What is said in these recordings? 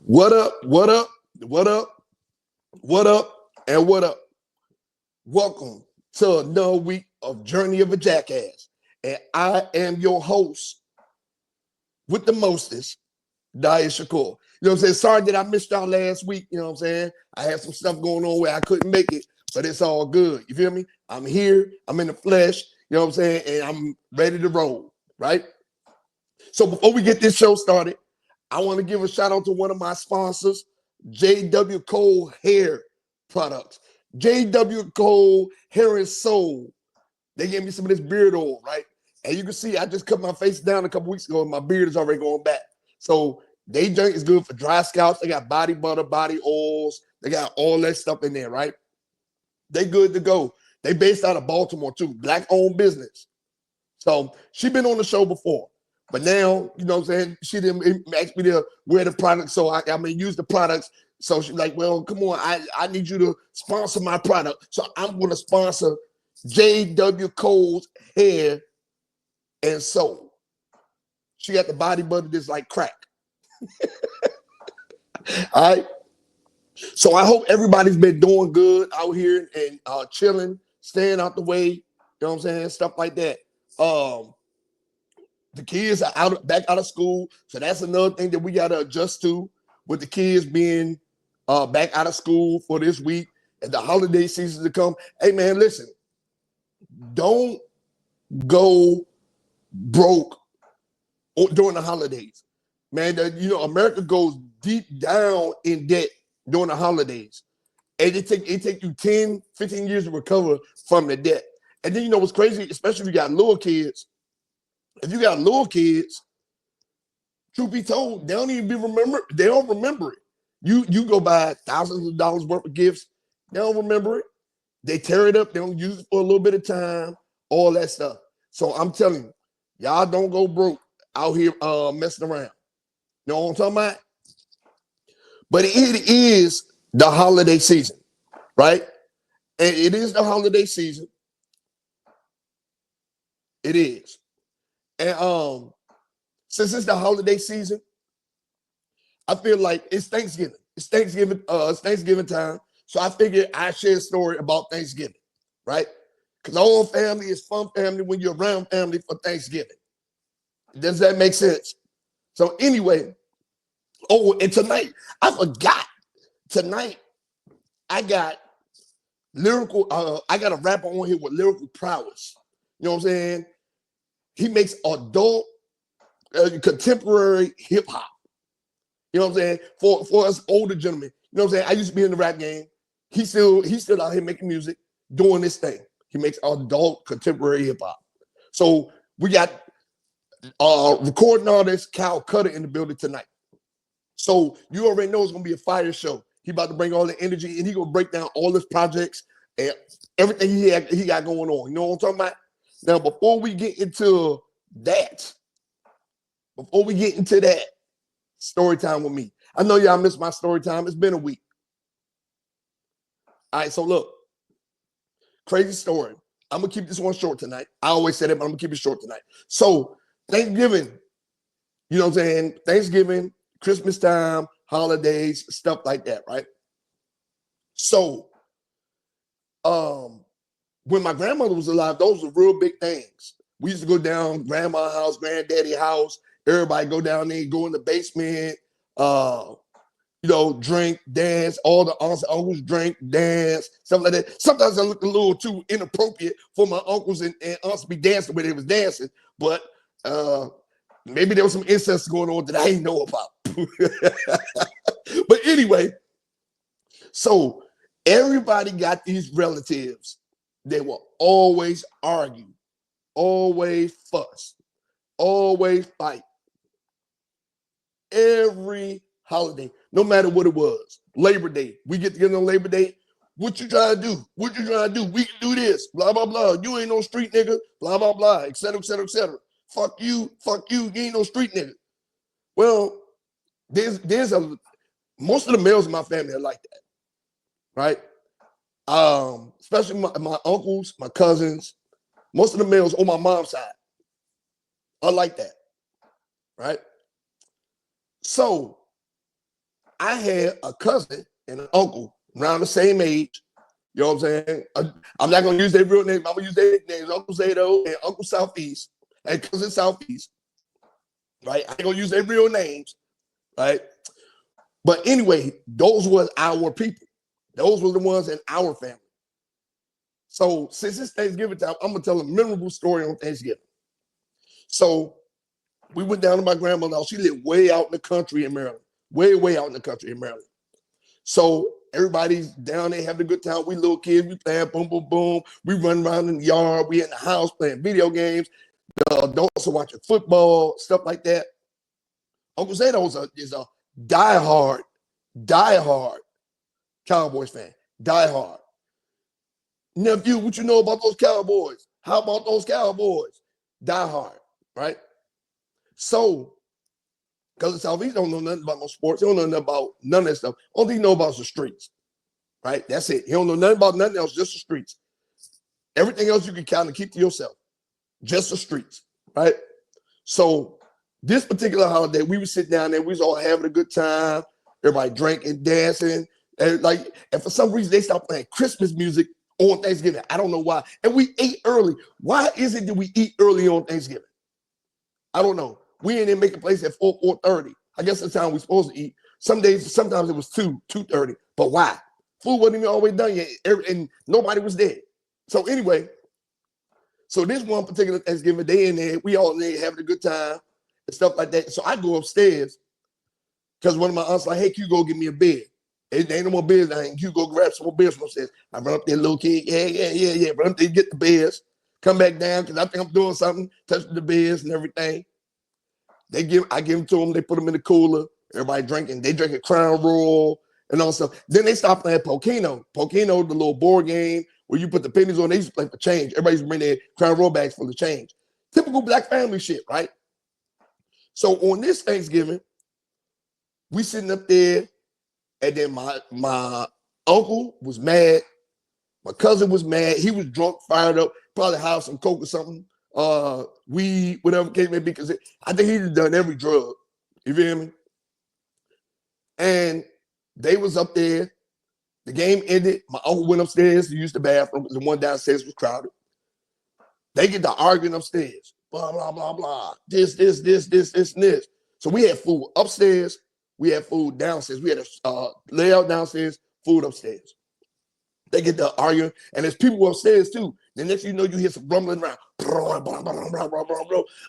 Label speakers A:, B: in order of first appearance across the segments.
A: What up? What up? What up? What up? And what up? Welcome to another week of Journey of a Jackass. And I am your host with the mostest, Daya Shakur. You know what I'm saying? Sorry that I missed y'all last week. You know what I'm saying? I had some stuff going on where I couldn't make it, but it's all good. You feel me? I'm here. I'm in the flesh. You know what I'm saying? And I'm ready to roll, right? So before we get this show started, I want to give a shout out to one of my sponsors, JW Cole Hair Products. JW Cole Hair and Soul. They gave me some of this beard oil, right? And you can see I just cut my face down a couple weeks ago and my beard is already going back. So they drink is good for dry scalps. They got body butter, body oils. They got all that stuff in there, right? They good to go. They based out of Baltimore too, black-owned business. So she been on the show before. But now, you know what I'm saying, she didn't ask me to wear the products, so I use the products. So she's like, well, come on, I need you to sponsor my product. So I'm going to sponsor JW Cole's Hair and Soul. She got the body butter that's like crack. All right. So I hope everybody's been doing good out here and chilling, staying out the way, you know what I'm saying, stuff like that. The kids are back out of school, so that's another thing that we got to adjust to with the kids being back out of school for this week and the holiday season to come. Hey, man, listen, don't go broke during the holidays. Man, America goes deep down in debt during the holidays. And it take you 10, 15 years to recover from the debt. And then, you know what's crazy, especially if you got little kids, if you got little kids, truth be told, they don't remember it. You go buy thousands of dollars worth of gifts, they don't remember it. They tear it up, they don't use it for a little bit of time, all that stuff. So I'm telling you, y'all don't go broke out here messing around. You know what I'm talking about? But it is the holiday season, right? And it is the holiday season. It is. And since it's the holiday season, I feel like it's Thanksgiving. It's Thanksgiving time. So I figured I share a story about Thanksgiving, right? Because our family is fun family when you're around family for Thanksgiving. Does that make sense? So anyway, and tonight, I forgot. Tonight, I got I got a rapper on here with lyrical prowess. You know what I'm saying? He makes adult contemporary hip hop. You know what I'm saying? For us older gentlemen. You know what I'm saying? I used to be in the rap game. He's still out here making music, doing this thing. He makes adult contemporary hip hop. So we got recording artist Cal Cutta in the building tonight. So you already know it's gonna be a fire show. He about to bring all the energy and he gonna break down all his projects and everything he got going on. You know what I'm talking about? Now, before we get into that, story time with me. I know y'all missed my story time. It's been a week. All right, so look, crazy story. I'm gonna keep this one short tonight. I always say that, but I'm gonna keep it short tonight. So Thanksgiving, you know what I'm saying? Thanksgiving, Christmas time, holidays, stuff like that, right? So, when my grandmother was alive, those were real big things. We used to go down grandma's house, granddaddy house. Everybody go down there, go in the basement, drink, dance. All the aunts and uncles drink, dance, stuff like that. Sometimes I looked a little too inappropriate for my uncles and aunts to be dancing when they was dancing, but maybe there was some incest going on that I didn't know about. But anyway, so everybody got these relatives. They will always argue, always fuss, always fight. Every holiday, no matter what it was. Labor Day, we get together on Labor Day. What you trying to do? What you trying to do? We can do this, blah, blah, blah. You ain't no street nigga, blah, blah, blah, et cetera, et cetera, et cetera. Fuck you, you ain't no street nigga. Well, most of the males in my family are like that, right? Especially my uncles, my cousins, most of the males on my mom's side are like that, right? So I had a cousin and an uncle around the same age. You know what I'm saying? I'm not gonna use their real name. I'm gonna use their nicknames, Uncle Zato and Uncle Southeast and Cousin Southeast. Right? I ain't gonna use their real names, right? But anyway, those were our people. Those were the ones in our family. So since it's Thanksgiving time, I'm gonna tell a memorable story on Thanksgiving. So we went down to my grandma's house. She lived way out in the country in Maryland. Way out in the country in Maryland. So everybody's down there having a good time. We little kids, we playing boom, boom, boom. We run around in the yard. We in the house playing video games. The adults are watching football, stuff like that. Uncle Zato is a diehard Cowboys fan. Diehard. Nephew, what you know about those Cowboys? How about those Cowboys? Diehard, right? So, because the Southeast don't know nothing about no sports. He don't know nothing about none of that stuff. Only thing he know about is the streets, right? That's it. He don't know nothing about nothing else, just the streets. Everything else you can kind of keep to yourself. Just the streets, right? So, this particular holiday, we would sit down there. We was all having a good time. Everybody drinking, dancing. And for some reason, they stopped playing Christmas music on Thanksgiving. I don't know why. And we ate early. Why is it that we eat early on Thanksgiving? I don't know. We ain't in making place at 4:30. I guess that's the time we're supposed to eat. Sometimes it was 2:30. But why? Food wasn't even always done yet, and nobody was there. So anyway, so this one particular Thanksgiving, they in there, we all in there having a good time and stuff like that. So I go upstairs because one of my aunts like, hey, Q, go get me a bed. It ain't no more beds. I ain't Q, go grab some more beds from upstairs. I run up there, little kid, yeah. Run up there, get the beds, come back down because I think I'm doing something, touch the beds and everything. I give them to them. They put them in the cooler. Everybody drinking. They drinking Crown Royal and all stuff. Then they start playing Pokeno. Pokeno, the little board game where you put the pennies on. They used to play for change. Everybody's bringing their Crown Royal bags full of change. Typical black family shit, right? So on this Thanksgiving, we sitting up there, and then my uncle was mad. My cousin was mad. He was drunk, fired up, probably had some coke or something. Weed, whatever case may be, because I think he'd done every drug. You feel me? And they was up there. The game ended. My uncle went upstairs to use the bathroom because the one downstairs was crowded. They get to arguing upstairs. Blah, blah, blah, blah. This, and this. So we had food upstairs. We had food downstairs. We had a layout downstairs, food upstairs. They get to arguing, and there's people upstairs too. The next thing you know, you hear some rumbling around.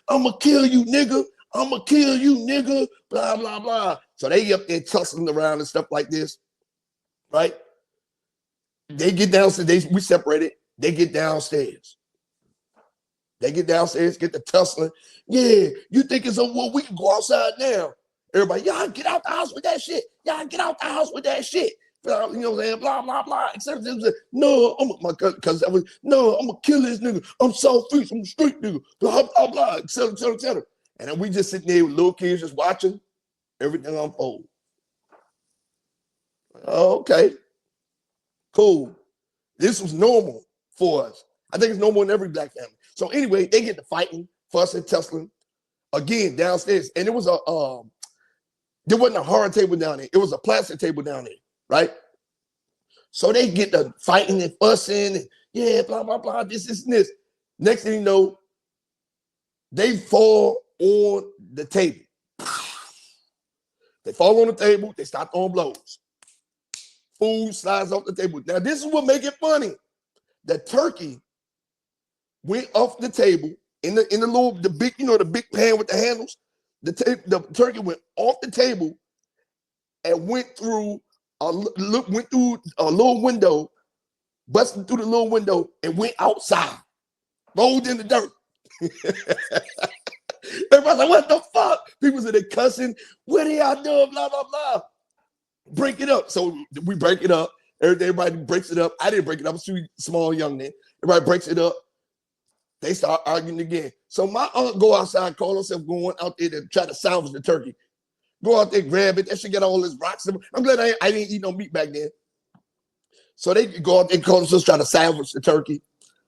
A: I'ma kill you, nigga. I'ma kill you, nigga. Blah, blah, blah. So they up there tussling around and stuff like this, right? They get downstairs. We separated. They get downstairs. Get the tussling. Yeah, you think it's over? Well, we can go outside now. Everybody, y'all get out the house with that shit. You know what I'm saying? Blah, blah, blah. Except no, I'm gonna kill this nigga. I'm Southeast, I'm a street nigga. Blah, blah, blah, et cetera. And then we just sitting there with little kids just watching everything unfold. Okay. Cool. This was normal for us. I think it's normal in every black family. So anyway, they get to fighting, fussing, tussling. Again, downstairs. And it was there wasn't a hard table down there. It was a plastic table down there. Right? So they get to fighting and fussing and yeah, blah, blah, blah, this, and this. Next thing you know, they fall on the table. They fall on the table, they start throwing blows. Food slides off the table. Now, this is what make it funny. The turkey went off the table in the big pan with the handles. The turkey went off the table and went through a little window, busted through the little window, and went outside, rolled in the dirt. Everybody's like, what the fuck? People said they cussing. What are y'all doing? Blah, blah, blah. Break it up. So we break it up. Everybody breaks it up. I didn't break it up. I was too small, young then. Everybody breaks it up. They start arguing again. So my aunt go outside, call herself going out there to try to salvage the turkey. Go out there, grab it. That should get all this rocks. I'm glad I didn't eat no meat back then. So they go out there, call themselves trying to salvage the turkey.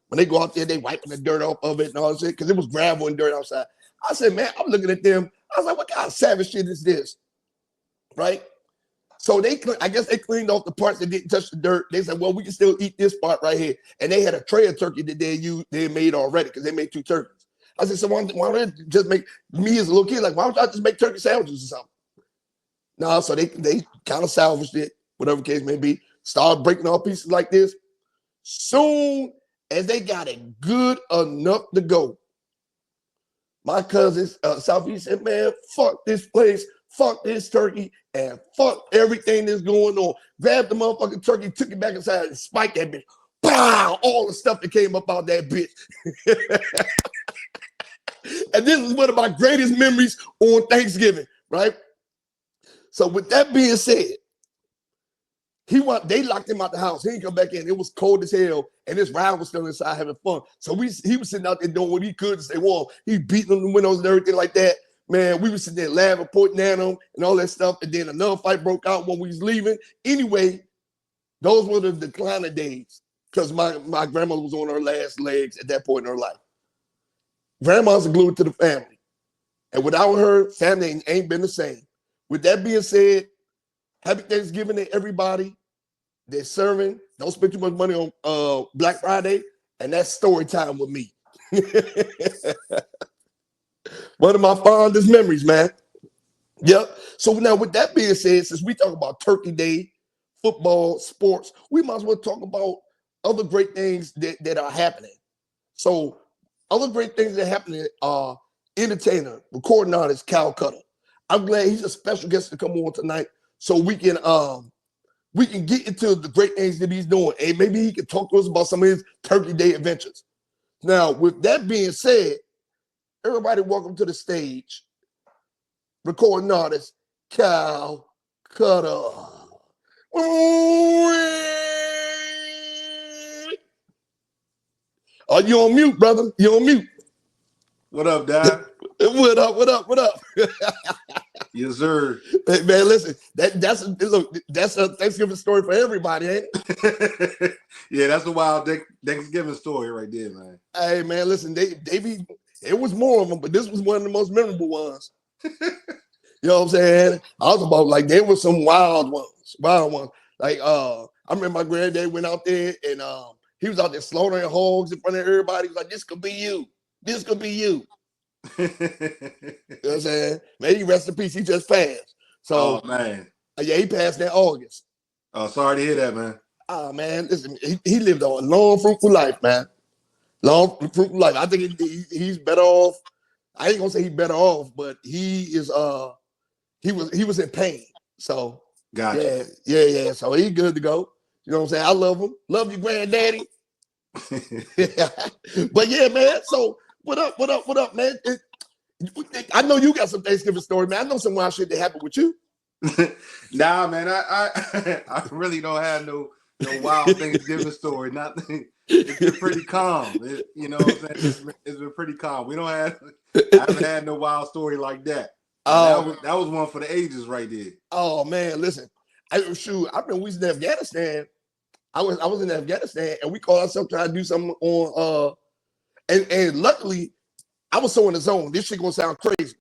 A: When they go out there, they wiping the dirt off of it and all that shit because it was gravel and dirt outside. I said, man, I'm looking at them. I was like, what kind of savage shit is this? Right? So I guess they cleaned off the parts that didn't touch the dirt. They said, well, we can still eat this part right here. And they had a tray of turkey that they made already because they made 2 turkeys. I said, so why don't they just make, me as a little kid, like, why don't y'all just make turkey sandwiches or something? No, so they kind of salvaged it, whatever case may be. Started breaking off pieces like this. Soon as they got it good enough to go, my cousins, Southeast said, man, fuck this place, fuck this turkey, and fuck everything that's going on. Grabbed the motherfucking turkey, took it back inside, and spiked that bitch. Pow! All the stuff that came up out that bitch. And this is one of my greatest memories on Thanksgiving, right? So with that being said, they locked him out the house. He didn't come back in. It was cold as hell, and his ride was still inside having fun. So he was sitting out there doing what he could to stay warm. He beating on the windows and everything like that. Man, we were sitting there laughing, pointing at him, and all that stuff. And then another fight broke out when we was leaving. Anyway, those were the declining days because my grandmother was on her last legs at that point in her life. Grandma's glued to the family, and without her, family ain't been the same. With that being said, happy Thanksgiving to everybody. They're serving. Don't spend too much money on Black Friday. And that's story time with me. One of my fondest memories, man. Yep. So now with that being said, since we talk about Turkey Day, football, sports, we might as well talk about other great things that are happening. So other great things that are happening are entertainer, recording artist Cal Cutta. I'm glad he's a special guest to come on tonight so we can get into the great things that he's doing. And maybe he can talk to us about some of his Turkey Day adventures. Now, with that being said, everybody welcome to the stage, recording artist Cal Cutta. Oh, you on mute, brother. You on mute.
B: What up, Dad?
A: What up, what up, what up?
B: Yes, sir.
A: Hey, man, listen, that's a Thanksgiving story for everybody, ain't
B: it? Yeah, that's a wild Thanksgiving story right there, man.
A: Hey, man, listen, it was more of them, but this was one of the most memorable ones. You know what I'm saying? I was about like there were some wild ones. Like I remember my granddad went out there and he was out there slaughtering hogs in front of everybody. He was like, "This could be you. This could be you." You know what I'm saying? Man, he rest in peace. He just passed. So,
B: oh man,
A: yeah, he passed in August.
B: Oh, sorry to hear that, man.
A: Oh man, listen, he lived a long, fruitful life, man. Long, fruitful life. I think he's better off. I ain't gonna say he's better off, but he was in pain. So,
B: gotcha.
A: Yeah. So he's good to go. You know what I'm saying? I love him. Love you, granddaddy. But yeah, man. So what up, man? I know you got some Thanksgiving story, man. I know some wild shit that happened with you.
B: Nah, man. I really don't have no wild Thanksgiving story. Nothing. It's been pretty calm. You know what I'm saying? It's been pretty calm. I haven't had no wild story like that. That was one for the ages right there.
A: Oh man, listen. I remember we was in Afghanistan. I was in Afghanistan and we called ourselves trying to do something on and luckily I was so in the zone. This shit gonna sound crazy.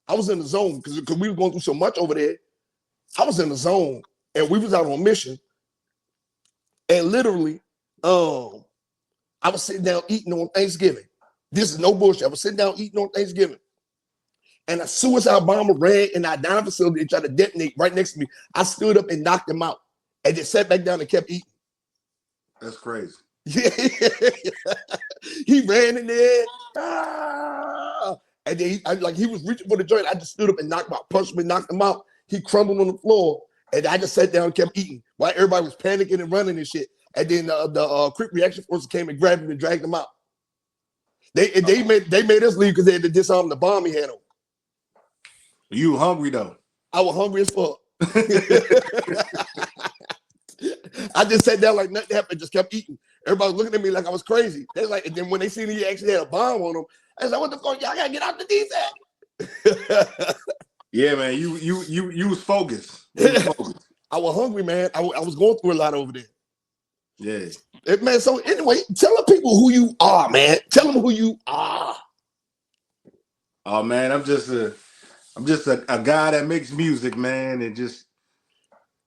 A: I was in the zone because we were going through so much over there. I was in the zone and we was out on mission. And literally, I was sitting down eating on Thanksgiving. This is no bullshit. I was sitting down eating on Thanksgiving. And a suicide bomber ran in our dining facility and tried to detonate right next to me. I stood up and knocked him out and just sat back down and kept eating.
B: That's crazy.
A: Yeah. He ran in there. And then he was reaching for the joint. I just stood up and knocked him out, punched him and knocked him out. He crumbled on the floor. And I just sat down and kept eating while everybody was panicking and running and shit. And then the quick reaction forces came and grabbed him and dragged him out. They made us leave because they had to disarm the bomb he had on.
B: You were hungry though.
A: I was hungry as fuck. I just sat down like nothing happened, just kept eating. Everybody was looking at me like I was crazy. They're like, and then when they seen he actually had a bomb on him, I was like, "What the fuck? Y'all gotta get out the defense."
B: Yeah, man, you was focused.
A: I was hungry, man. I was going through a lot over there.
B: Yeah,
A: man. So anyway, tell the people who you are, man. Tell them who you are.
B: Oh man, I'm just a guy that makes music, man, and just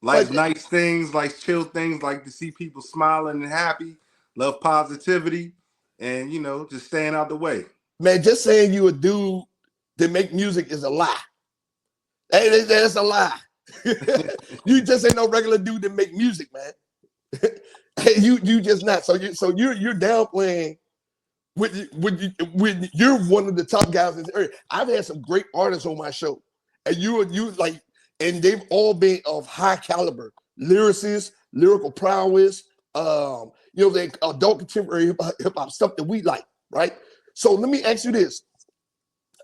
B: Likes nice things, likes chill things, like to see people smiling and happy, love positivity, and just staying out the way.
A: Man, just saying you a dude that make music is a lie. Hey, that's a lie. You just ain't no regular dude that make music, man. you just not. So you're downplaying when you're one of the top guys in this area. I've had some great artists on my show, and you like, and they've all been of high caliber, lyricists, lyrical prowess. They adult contemporary hip hop stuff that we like, right? So let me ask you this: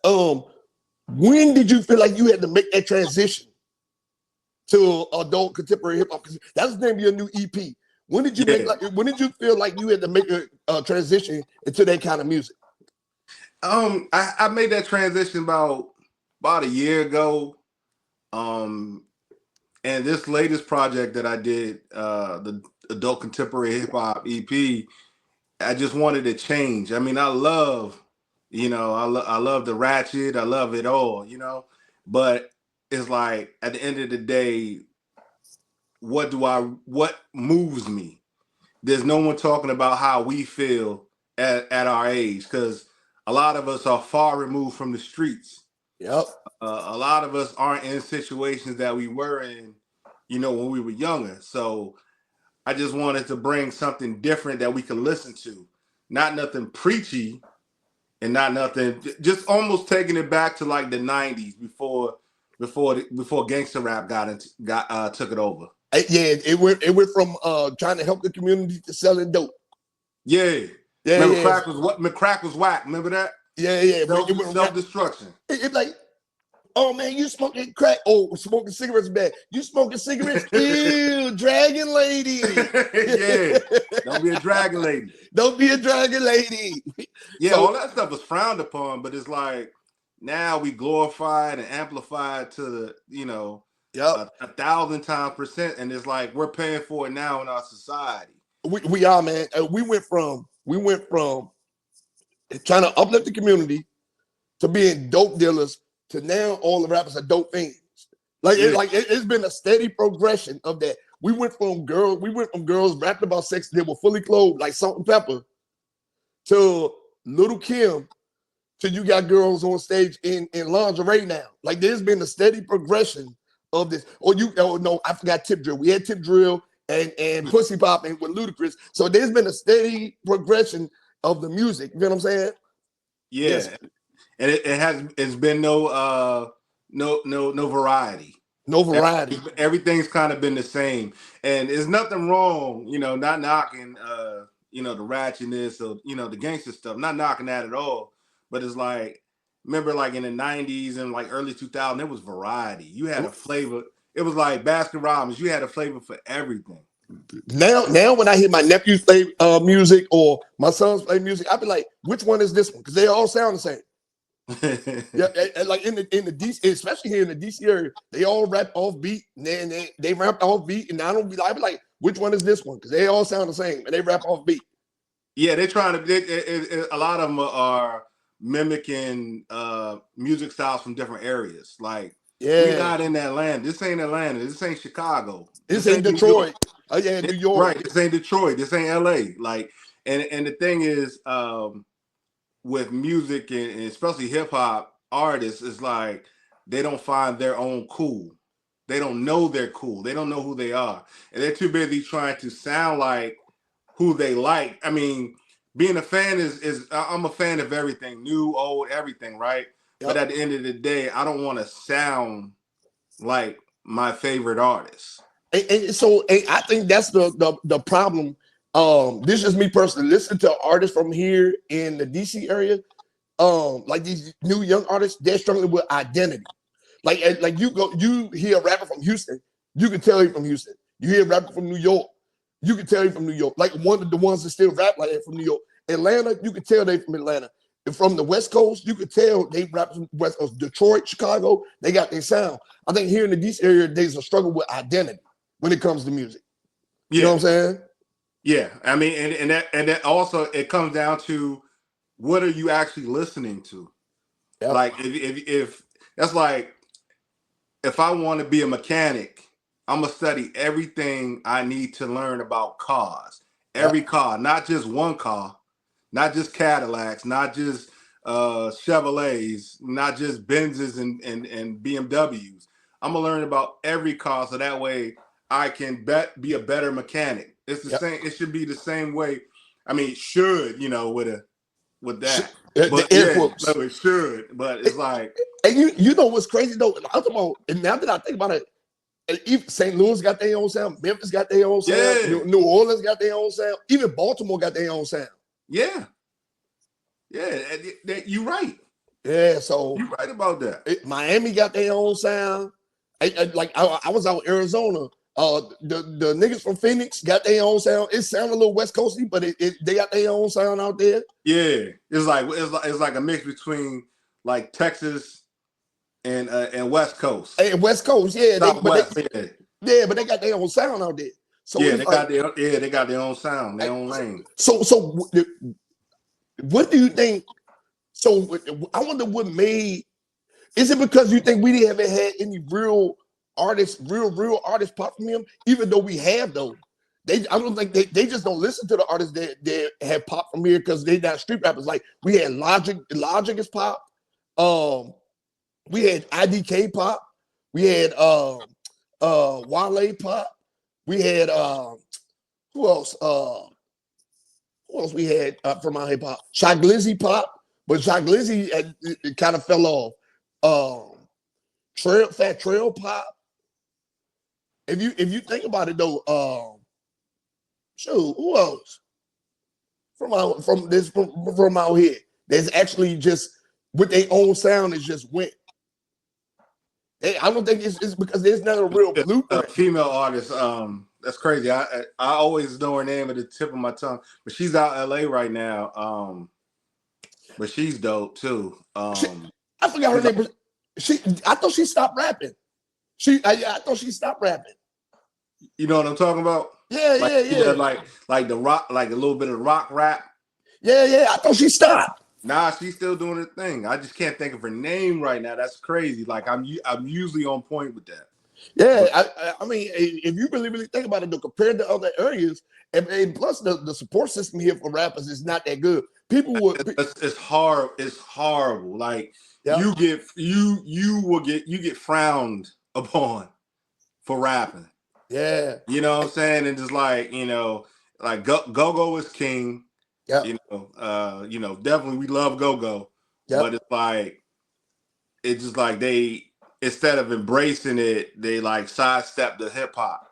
A: when did you feel like you had to make that transition to adult contemporary hip hop? Because that's the name of your new EP. When did you when did you feel like you had to make a transition into that kind of music?
B: I made that transition about a year ago. And this latest project that I did, the adult contemporary hip hop EP, I just wanted to change. I mean, I love, I love the ratchet, I love it all, but it's like at the end of the day, what moves me? There's no one talking about how we feel at our age, because a lot of us are far removed from the streets.
A: Yep.
B: A lot of us aren't in situations that we were in, when we were younger. So I just wanted to bring something different that we could listen to, not nothing preachy, and not nothing, just almost taking it back to like the '90s before gangster rap took it over.
A: Yeah, it went from trying to help the community to selling dope.
B: Yeah. Remember crack was whack. Remember that?
A: Yeah.
B: Self-destruction.
A: It's like, oh man, you smoking crack? Oh, smoking cigarettes bad. You smoking cigarettes? Ew, dragon lady.
B: Yeah, don't be a dragon lady.
A: Don't be a dragon lady.
B: Yeah, all that stuff was frowned upon, but it's like now we glorified and amplified to the 1,000 times percent, and it's like we're paying for it now in our society.
A: We are, man. We went from trying to uplift the community to being dope dealers to now all the rappers are dope things. It's been a steady progression of that. We went from girls rapping about sex that were fully clothed like Salt and Pepper to Little Kim to you got girls on stage in lingerie now. Like there's been a steady progression of this. I forgot Tip Drill. We had Tip Drill and Pussy Popping with Ludacris. So there's been a steady progression of the music. You know what I'm saying?
B: Yeah. Yes. And it's been no variety.
A: No variety.
B: Everything's kind of been the same. And there's nothing wrong, not knocking the ratchetness or the gangster stuff, not knocking that at all. But it's like, remember like in the 90s and like early 2000s, there was variety. You had a flavor. It was like Baskin Robbins. You had a flavor for everything.
A: Now when I hear my nephews play music or my sons play music, I be like, which one is this one? Because they all sound the same. Yeah, and like in the DC, especially here in the DC area, they all rap off beat, and then they rap off beat, and I be like, which one is this one? Because they all sound the same, and they rap off beat.
B: Yeah, they're trying to. A lot of them are mimicking music styles from different areas. Like, we're not in Atlanta. This ain't Atlanta. This ain't Chicago.
A: This ain't Detroit. Oh yeah, New York.
B: Right. This ain't Detroit. This ain't LA. Like, and the thing is, with music and especially hip hop artists, is like they don't find their own cool. They don't know they're cool. They don't know who they are, and they're too busy trying to sound like who they like. I mean, being a fan is I'm a fan of everything, new, old, everything, right? Yep. But at the end of the day, I don't want to sound like my favorite artist.
A: And so I think that's the problem. This is me personally. Listen to artists from here in the DC area, like these new young artists, they're struggling with identity. Like you hear a rapper from Houston, you can tell he's from Houston. You hear a rapper from New York, you can tell he's from New York. Like one of the ones that still rap like that from New York. Atlanta, you can tell they from Atlanta. And from the West Coast, you could tell they rap from the West Coast. Detroit, Chicago, they got their sound. I think here in the DC area, there's a struggle with identity when it comes to music. You know what I'm saying?
B: Yeah, I mean, and that also, it comes down to what are you actually listening to? Yep. Like if that's like, if I want to be a mechanic, I'm gonna study everything I need to learn about cars. Every car, not just one car, not just Cadillacs, not just Chevrolets, not just Benzes and BMWs. I'm gonna learn about every car so that way I can be a better mechanic. It's the same. It should be the same way. I mean, it should, with that.
A: The
B: But
A: air
B: yeah,
A: quotes.
B: no, it should. But it's like,
A: And you know what's crazy though? I'm talking about, and now that I think about it, even St. Louis got their own sound, Memphis got their own sound,
B: yeah,
A: New Orleans got their own sound, even Baltimore got their own sound.
B: yeah, you're right.
A: Yeah, so
B: You're right about that.
A: Miami got their own sound. I was out in Arizona. The niggas from Phoenix got their own sound. It sounded a little West Coasty, but they got their own sound out there.
B: Yeah, it's like a mix between like Texas and West Coast.
A: And West Coast, yeah.
B: Southwest,
A: but they got their own sound out there. So
B: yeah, they got their own sound, their own lane.
A: So what do you think? So I wonder what made. Is it because you think we haven't had any real artists pop from him? Even though we have though, I don't think they just don't listen to the artists that have pop from here because they not street rappers. Like we had Logic is pop. We had IDK pop. We had Wale pop. We had who else? Who else we had from our hip hop? Shy Glizzy pop, but Shy Glizzy it kind of fell off. Fat Trail pop. If you think about it though, shoot, who else from out here? There's actually just with their own sound. It just went. I don't think it's because there's not a real blueprint.
B: Female artist. That's crazy. I always know her name at the tip of my tongue, but she's out in LA right now. But she's dope too.
A: I forgot her name. I thought she stopped rapping. I thought she stopped rapping.
B: You know what I'm talking about?
A: Yeah.
B: Like the rock, like a little bit of rock rap.
A: Yeah. I thought she stopped.
B: Nah, she's still doing her thing. I just can't think of her name right now. That's crazy. Like I'm usually on point with that.
A: Yeah, I mean, if you really think about it, though, compared to other areas, and plus the support system here for rappers is not that good. People would.
B: It's hard. It's horrible. Like you get frowned upon for rapping.
A: Yeah,
B: you know what I'm saying, and just like like Go is king.
A: Yeah,
B: definitely we love Go, but it's just like they. Instead of embracing it, they like sidestep the hip hop.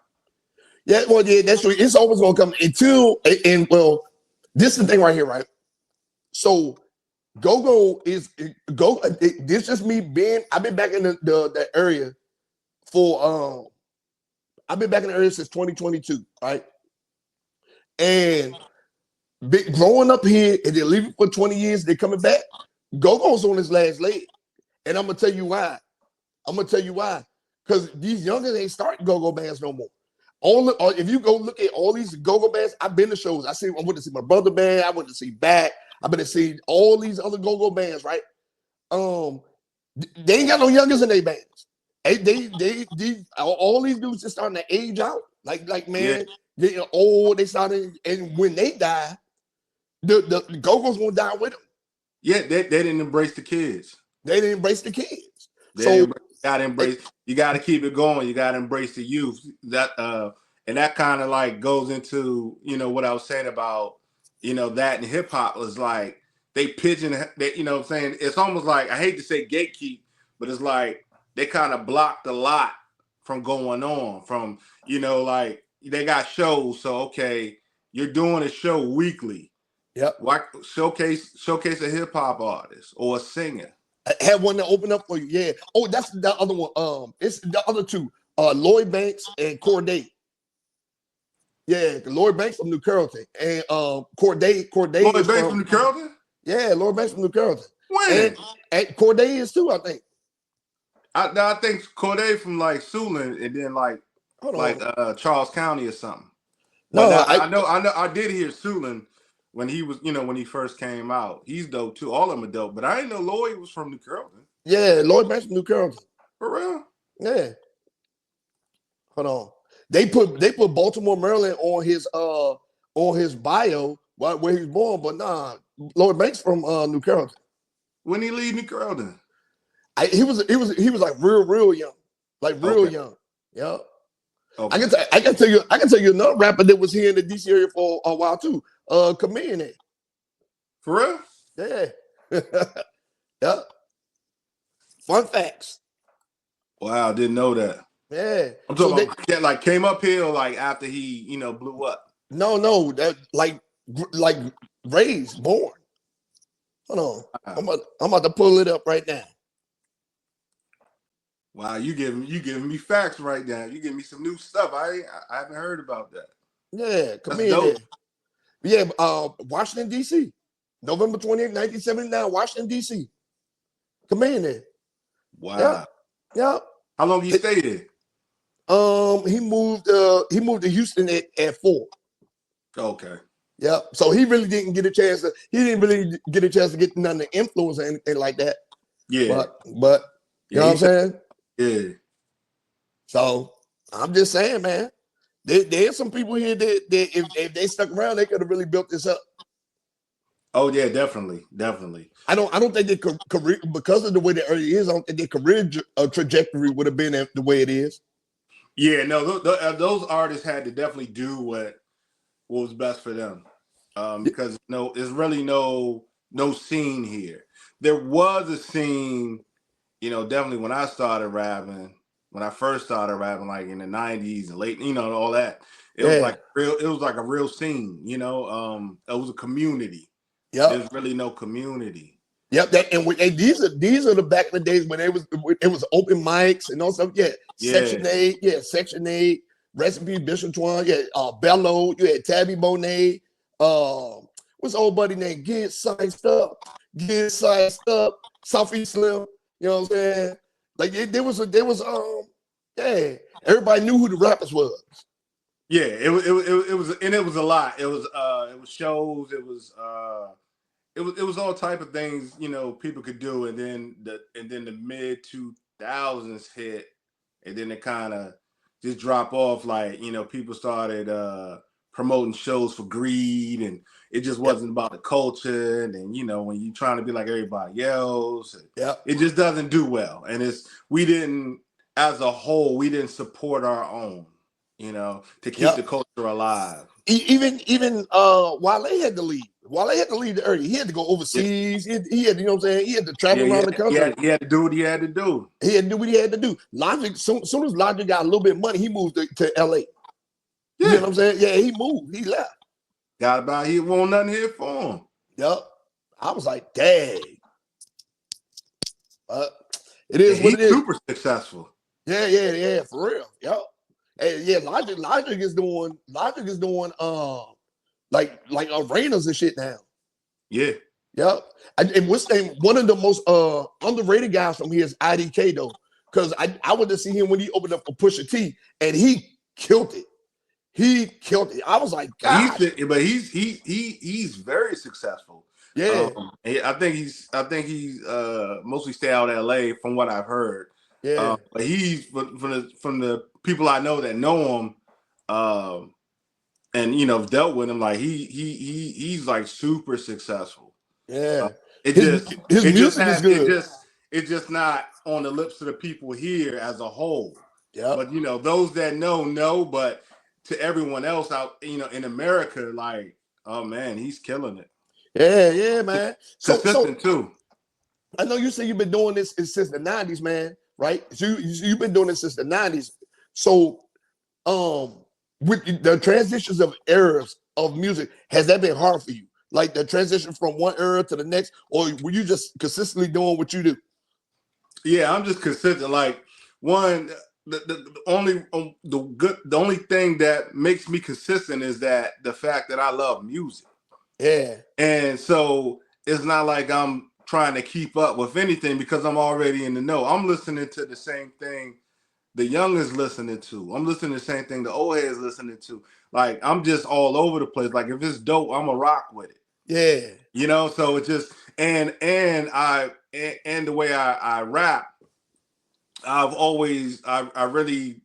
A: Yeah, well, yeah, that's true. It's always gonna come until this is the thing right here, right? So Go is Go. This just me being. I've been back in the area for I've been back in the area since 2022, right? And growing up here and then leaving for 20 years, they're coming back. Go-Go's on his last leg, and I'm gonna tell you why. Because these youngers ain't starting go-go bands no more. If you go look at all these go-go bands, I've been to shows. I went to see my brother band. I went to see Back. I've been to see all these other go-go bands, right? They ain't got no youngers in their bands. All these dudes just starting to age out. Like man, they're old. They started, and when they die, the go-go's gonna die with them.
B: Yeah, they didn't embrace the kids.
A: They didn't embrace the kids.
B: You gotta keep it going. You gotta embrace the youth. And that kind of like goes into what I was saying about that and hip hop was like they pigeon that what I'm saying. It's almost like I hate to say gatekeep, but it's like they kind of blocked a lot from going on. From like they got shows, so okay, you're doing a show weekly.
A: Yep.
B: Why showcase a hip hop artist or a singer?
A: I had one to open up for you. Yeah. Oh, that's the other one. It's the other two. Lloyd Banks and Corday. Yeah, Lloyd Banks from New Carrollton and Corday.
B: Lloyd Banks from New Carrollton.
A: Yeah, Lloyd Banks from New Carrollton.
B: When?
A: And Corday is too, I think.
B: I think Corday from like Siouxland and then Charles County or something.
A: No,
B: I know. I did hear Siouxland when he was, when he first came out. He's dope too. All of them are dope, but I didn't know Lloyd was from New Carrollton.
A: Yeah, Lloyd Banks from New Carrollton.
B: For real?
A: Yeah. Hold on. They put Baltimore, Maryland on his bio where he's born, but nah, Lloyd Banks from New Carrollton.
B: When he leave New Carrollton?
A: He was like real young, like real young. Yeah.
B: Okay.
A: I can tell you another rapper that was here in the DC area for a while too. Chameleon.
B: For real?
A: Yeah. Yeah. Fun facts.
B: Wow, didn't know that.
A: Yeah.
B: I'm talking about like came up here like after he, blew up.
A: No, that like raised, born. Hold on.
B: Wow.
A: I'm about to pull it up right now.
B: Wow, you giving me facts right now. You giving me some new stuff. I haven't heard about that.
A: Yeah, come
B: That's
A: in
B: dope.
A: there. Yeah, Washington, D.C. November 28, 1979, Washington, D.C. Come in there.
B: Wow.
A: Yeah.
B: How long he stayed there?
A: He moved to Houston at 4.
B: Okay.
A: Yeah. So he really didn't get a chance to get none of the influence or anything like that.
B: Yeah.
A: But you know what I'm saying?
B: Yeah.
A: So I'm just saying, man, there's some people here that if they stuck around, they could have really built this up.
B: Oh yeah, definitely.
A: I don't think their career, because of the way the early is, I don't think their career trajectory would have been the way it is.
B: Yeah, no, those artists had to definitely do what was best for them, because there's really no scene here. There was a scene, definitely when I started rapping, when I first started rapping, like in the '90s and late, all that. It was like a real scene. It was a community.
A: Yep.
B: There's really no community.
A: Yep. These are the back in the days when it was open mics and all stuff. Yeah. Section 8. Yeah. Section 8. Recipe Bishop Twan. Yeah. Bello. You had Tabby Bonet. What's old buddy named? Get Sized Up. Southeast Slim. You know what I'm saying? Like there was everybody knew who the rappers was.
B: Yeah, it was and it was a lot. It was shows, it was all type of things, people could do, and then the mid 2000s hit, and then it kind of just drop off, like, people started promoting shows for greed, and it just wasn't about the culture, and then, when you're trying to be like everybody else, it just doesn't do well. And as a whole, we didn't support our own, to keep the culture alive.
A: Even Wale had to leave. Wale had to leave early. He had to go overseas. He had, you know what I'm saying? He had to travel around the country.
B: He had to do what he had to do.
A: He had to do what he had to do. Logic, soon as Logic got a little bit of money, he moved to LA.
B: Yeah.
A: You know what I'm saying? Yeah, he moved. He left.
B: Got about he won't nothing here for him.
A: Yep. I was like, dang. It is what it is.
B: Super successful.
A: Yeah, for real. Yep. And yeah, Logic is doing like arenas and shit now.
B: Yeah.
A: Yep. And one of the most underrated guys from here is IDK though. Because I went to see him when he opened up for Pusha T, and he killed it. I was like, God.
B: But he's very successful.
A: Yeah.
B: I think he's mostly stay out of LA from what I've heard.
A: Yeah.
B: But he's from the people I know that know him, and dealt with him, like he's like super successful.
A: Yeah.
B: His
A: music is good.
B: It's just not on the lips of the people here as a whole.
A: Yeah.
B: But those that know, but to everyone else out, in America, like, oh man, he's killing it.
A: Yeah, man.
B: Consistent too.
A: I know you say you've been doing this since the 90s, man, right? So you've been doing this since the 90s. So with the transitions of eras of music, has that been hard for you? Like the transition from one era to the next, or were you just consistently doing what you do?
B: Yeah, I'm just consistent. Like the only thing that makes me consistent is that the fact that I love music.
A: Yeah.
B: And so it's not like I'm trying to keep up with anything because I'm already in the know. I'm listening to the same thing the young is listening to. I'm listening to the same thing the old head is listening to. Like, I'm just all over the place. Like, if it's dope, I'm a rock with it.
A: Yeah.
B: So it just and the way I rap, I really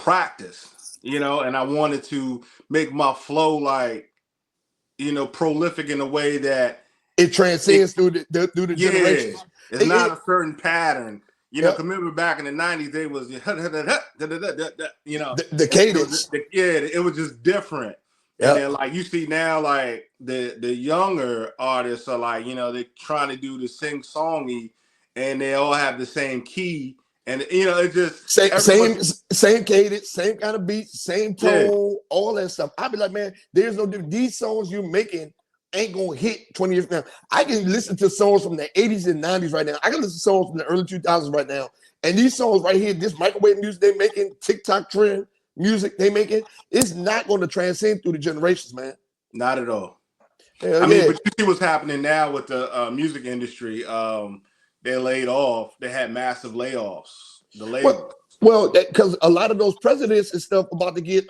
B: practice, you know, and I wanted to make my flow like, you know, prolific in a way that
A: it transcends through the
B: yeah,
A: generations.
B: it's not a certain pattern. You know,
A: Yep.
B: cause remember back in the 90s, they was, you know,
A: The cadence.
B: it was just different. And
A: Yep.
B: then like you see now, like the younger artists are like, you know, they're trying to do the sing-songy and they all have the same key. And you know, it just
A: same cadence, same kind of beat, same tone,
B: yeah.
A: all that stuff. I'd be like, man, there's no difference. These songs you're making ain't gonna hit 20 years from now. I can listen to songs from the 80s and 90s right now. I can listen to songs from the early 2000s right now. And these songs right here, this microwave music they making, TikTok trend music they making, it's not going to transcend through the generations, man.
B: Not at all.
A: Hell
B: I mean,
A: yeah.
B: but you see what's happening now with the music industry. They laid off. They had massive layoffs. The labels.
A: Well, because a lot of those presidents and stuff about to get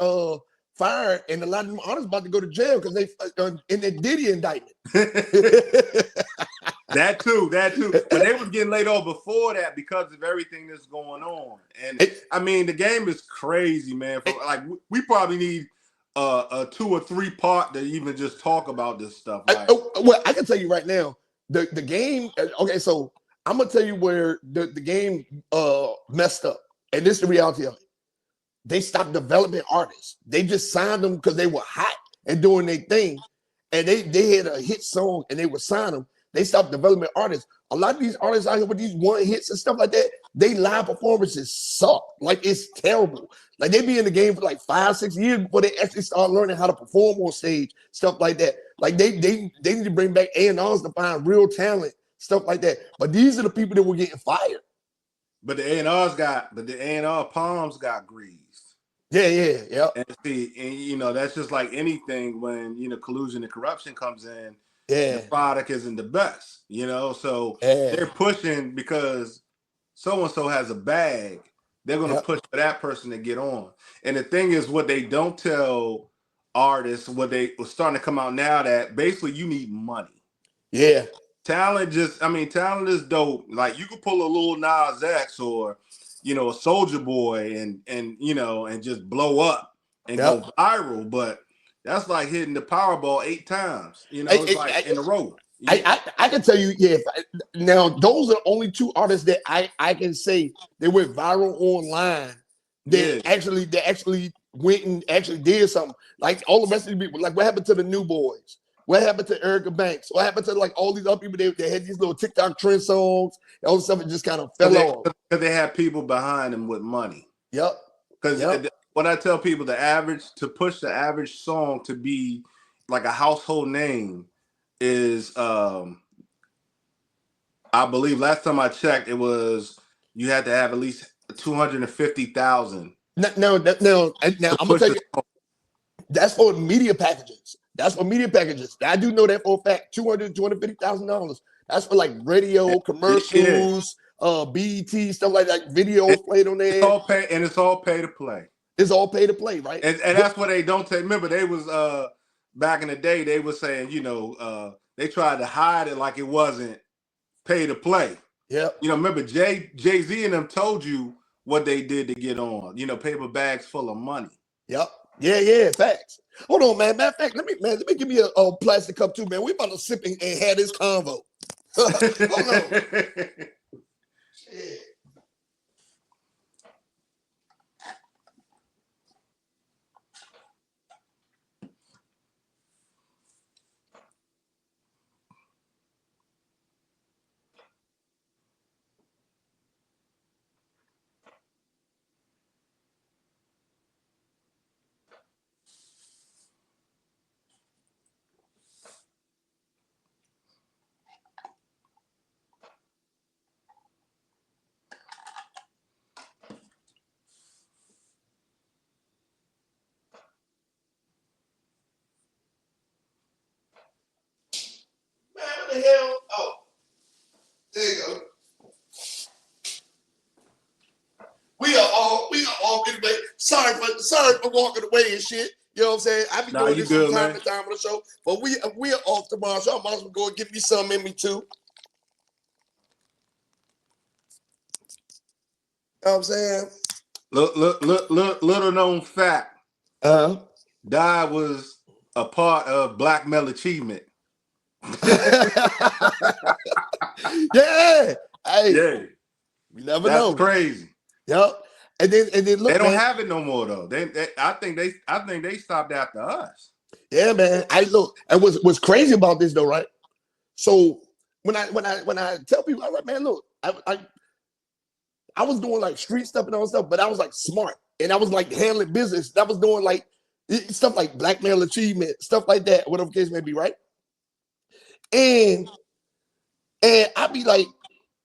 A: fired, and a lot of them artists about to go to jail because they in the Diddy indictment.
B: That too. But they was getting laid off before that because of everything that's going on. And I mean, the game is crazy, man. Like we probably need a 2 or 3 part to even just talk about this stuff. Like,
A: well, I can tell you right now, the game. Okay, so I'm gonna tell you where the game messed up, and this is the reality of it. They stopped developing artists. They just signed them because they were hot and doing their thing, and they had a hit song and they would sign them. They stopped developing artists. A lot of these artists out here with these one hits and stuff like that, they live performances suck. Like it's terrible. Like they be in the game for like 5-6 years before they actually start learning how to perform on stage, stuff like that. Like they need to bring back A&Rs to find real talent, stuff like that. But these are the people that were getting fired.
B: But the A&R palms got greased.
A: Yeah.
B: And see, and you know, that's just like anything when, you know, collusion and corruption comes in.
A: Yeah.
B: The product isn't the best, you know. So they're pushing because so-and-so has a bag. They're going to push for that person to get on. And the thing is, what they don't tell artists, what they was starting to come out now, that basically you need money.
A: Yeah.
B: Talent is dope. Like you could pull a little Nas X or, you know, a Soldier Boy and you know, and just blow up and go viral. But that's like hitting the Powerball 8 times. You know, it's like in a row.
A: I can tell you, yeah. Now those are only 2 artists that I can say they went viral online. They actually went and actually did something. Like all the rest of the people, like what happened to the New Boys? What happened to Erica Banks? What happened to like all these other people? They had these little TikTok trend songs. All this stuff it just kind of fell off.
B: Because they have people behind them with money.
A: Yep.
B: Because what I tell people, to push the average song to be like a household name is, I believe last time I checked, it was you had to have at least 250,000.
A: Now, I'm gonna tell you, that's for media packages. That's for media packages. I do know that for a fact. $250,000. That's for like radio, commercials, BET, stuff like that. Videos played on there.
B: It's all pay to play.
A: It's all pay to play, right?
B: And that's what they don't take. Remember, they was back in the day, they were saying, you know, they tried to hide it like it wasn't pay to play.
A: Yeah.
B: You know, remember Jay-Z and them told you what they did to get on. You know, paper bags full of money.
A: Yep. Yeah, facts. Hold on, man. Matter of fact, let me give me a plastic cup too, man. We about to sip and have this convo. Hold on. Shit. Man, what the hell? Oh, there you go. We are all getting away. Sorry for walking away and shit. You know what I'm saying? I be doing this from time to time on the show, but we are off tomorrow, so I might as well go and get me something in me too. You know what I'm saying?
B: Little known fact.
A: Uh-huh.
B: Die was a part of Black Male Achievement.
A: Yeah. Hey,
B: Yeah,
A: we never
B: that's
A: know.
B: crazy.
A: Yep. And then look,
B: They don't
A: man.
B: have it no more though. I think they stopped after us.
A: Yeah, man. I look, and what's crazy about this though, right? So when I tell people, I'm like, man, look, I was doing like street stuff and all stuff, but I was like smart and I was like handling business. That was doing like stuff like Black Male Achievement, stuff like that, whatever the case may be, right? And I'd be like,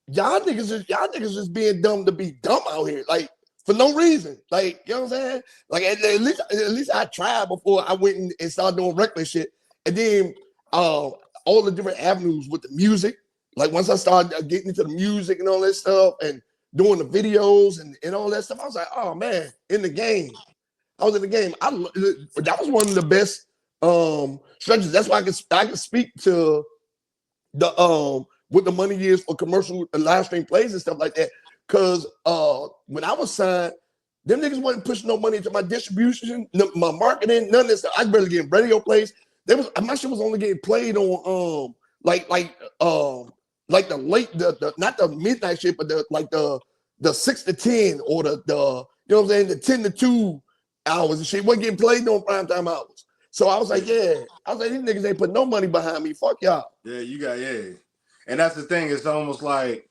A: y'all niggas just being dumb to be dumb out here, like for no reason. Like, you know what I'm saying? Like at least I tried before I went and started doing reckless shit. And then all the different avenues with the music. Like once I started getting into the music and all that stuff and doing the videos and all that stuff, I was like, oh man, in the game. I was in the game. That was one of the best stretches. That's why I can speak to the what the money is for commercial live stream plays and stuff like that. Cause when I was signed, them niggas wasn't pushing no money into my distribution, my marketing, none of this stuff. I was barely getting radio plays. My shit was only getting played on like the late the not the midnight shit, but the 6 to 10 or the you know what I'm saying, the 10 to 2 hours and shit wasn't getting played on primetime hours. So I was like, yeah. I was like, these niggas ain't put no money behind me. Fuck y'all.
B: Yeah. And that's the thing. It's almost like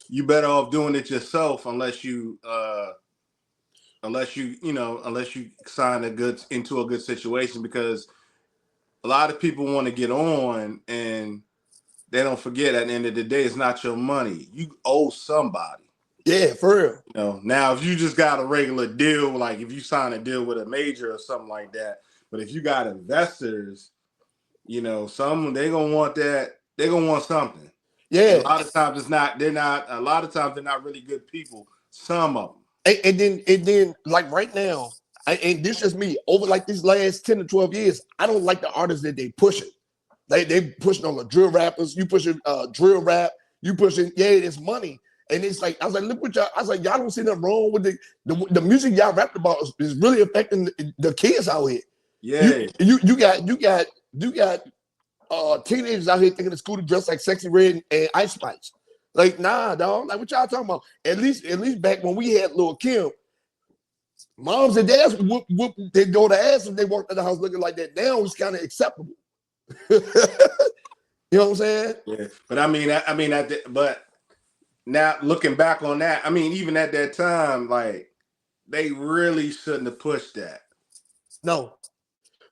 B: you better off doing it yourself unless you sign into a good situation, because a lot of people want to get on and they don't forget at the end of the day, it's not your money. You owe somebody.
A: Yeah, for real.
B: You know, now if you just got a regular deal, like if you sign a deal with a major or something like that, but if you got investors, you know, they gonna want that. They're gonna want something.
A: Yeah.
B: And a lot of times they're not really good people. Some of them.
A: And then like right now, and this is me, over like these last 10 to 12 years, I don't like the artists that they pushing. They pushing on the drill rappers, you pushing drill rap, you pushing, yeah, it's money. And it's like, I was like, look what y'all, I was like, y'all don't see nothing wrong with the music y'all rapped about is really affecting the kids out here.
B: Yeah.
A: You got teenagers out here thinking the school to dress like Sexy Red and Ice Spice. Like, nah, dog. Like, what y'all talking about? At least back when we had Lil' Kim, moms and dads whoop they go to ass if they walked in the house looking like that. Now it's kind of acceptable. You know what I'm saying?
B: Yeah. But now looking back on that, I mean, even at that time, like they really shouldn't have pushed that.
A: No.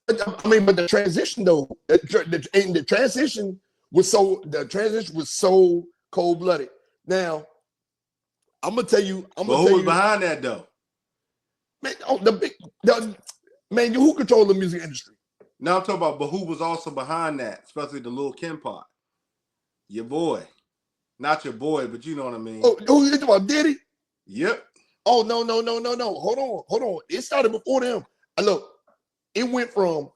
A: But the transition though, the transition was so cold-blooded. Now, I'm gonna tell you.
B: But who was behind that though?
A: Man, who control the music industry?
B: No, I'm talking about, but who was also behind that, especially the Lil' Kim part? Your boy, not your boy, but you know what I mean.
A: Oh, who you talking about? Diddy?
B: Yep.
A: Oh no! Hold on. It started before them. Look, it went from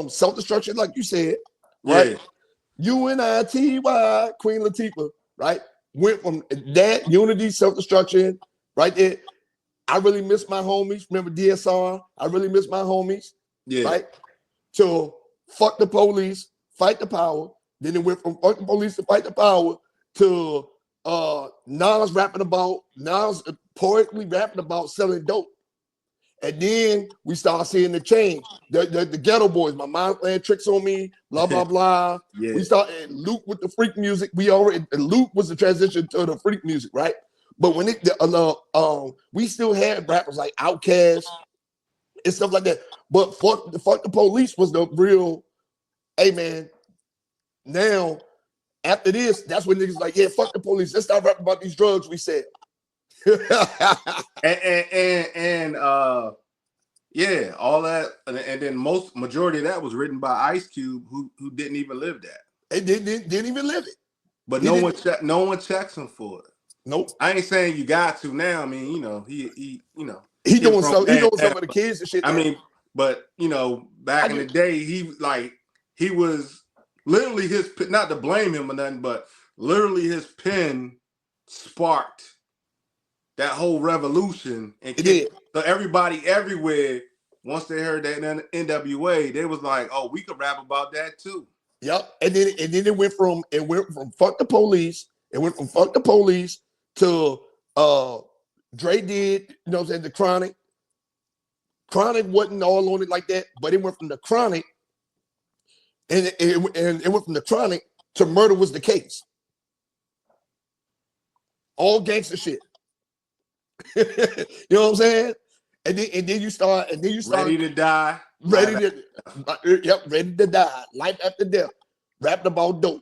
A: self-destruction, like you said, right?
B: Yeah.
A: UNITY, Queen Latifah, right? Went from that unity, self-destruction, right there. I really miss my homies. Remember DSR? I really miss my homies.
B: Yeah.
A: Right? To fuck the police, fight the power. Then it went from fuck the police to fight the power to Nas poetically rapping about selling dope. And then we start seeing the change. The ghetto boys, my mind playing tricks on me, blah, blah, blah.
B: Yeah.
A: We started Luke with the freak music. Luke was the transition to the freak music, right? But when we still had rappers like Outkast and stuff like that. But fuck the police was the real, hey man, now after this, that's when niggas like, yeah, fuck the police. Let's start rapping about these drugs we said.
B: and yeah, all that, and then majority of that was written by Ice Cube, who didn't even live that.
A: They didn't even live it.
B: But no one checks him for it.
A: Nope.
B: I ain't saying you got to now. I mean, you know, he
A: doing some of the kids and shit.
B: I mean, but you know, back in the day, he was literally not to blame him or nothing, but literally his pen sparked that whole revolution and
A: It did.
B: so everybody everywhere, once they heard that NWA, they was like, oh, we could rap about that too.
A: Yep. And then it went from fuck the police. It went from fuck the police to Dre did, you know what I'm saying, the Chronic. Chronic wasn't all on it like that, but it went from the Chronic and it went from the Chronic to Murder Was the Case. All gangster shit. You know what I'm saying? And then you start
B: Ready to die.
A: Ready to die. Life after death. Rapped about dope.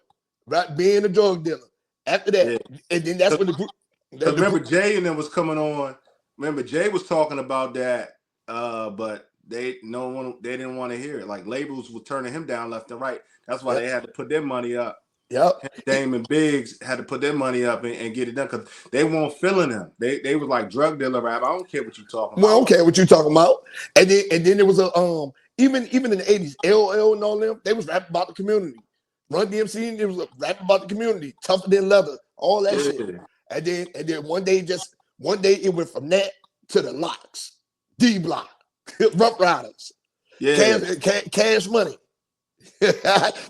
A: Being a drug dealer. After that, and then that's when the group.
B: Remember, Jay and them was coming on. Remember, Jay was talking about that, but they didn't want to hear it. Like labels were turning him down left and right. That's why they had to put their money up.
A: Yep.
B: Dame and Biggs had to put their money up and get it done because they weren't feeling him. They was like drug dealer rap. I don't care what you talking about.
A: Well, I don't care what you talking about. And then there was a even in the 80s, LL and all them, they was rapping about the community. Run DMC, they was rapping about the community, tougher than leather, all that shit. And then one day it went from that to the Locks, D Block, Rough Riders, Cash Money,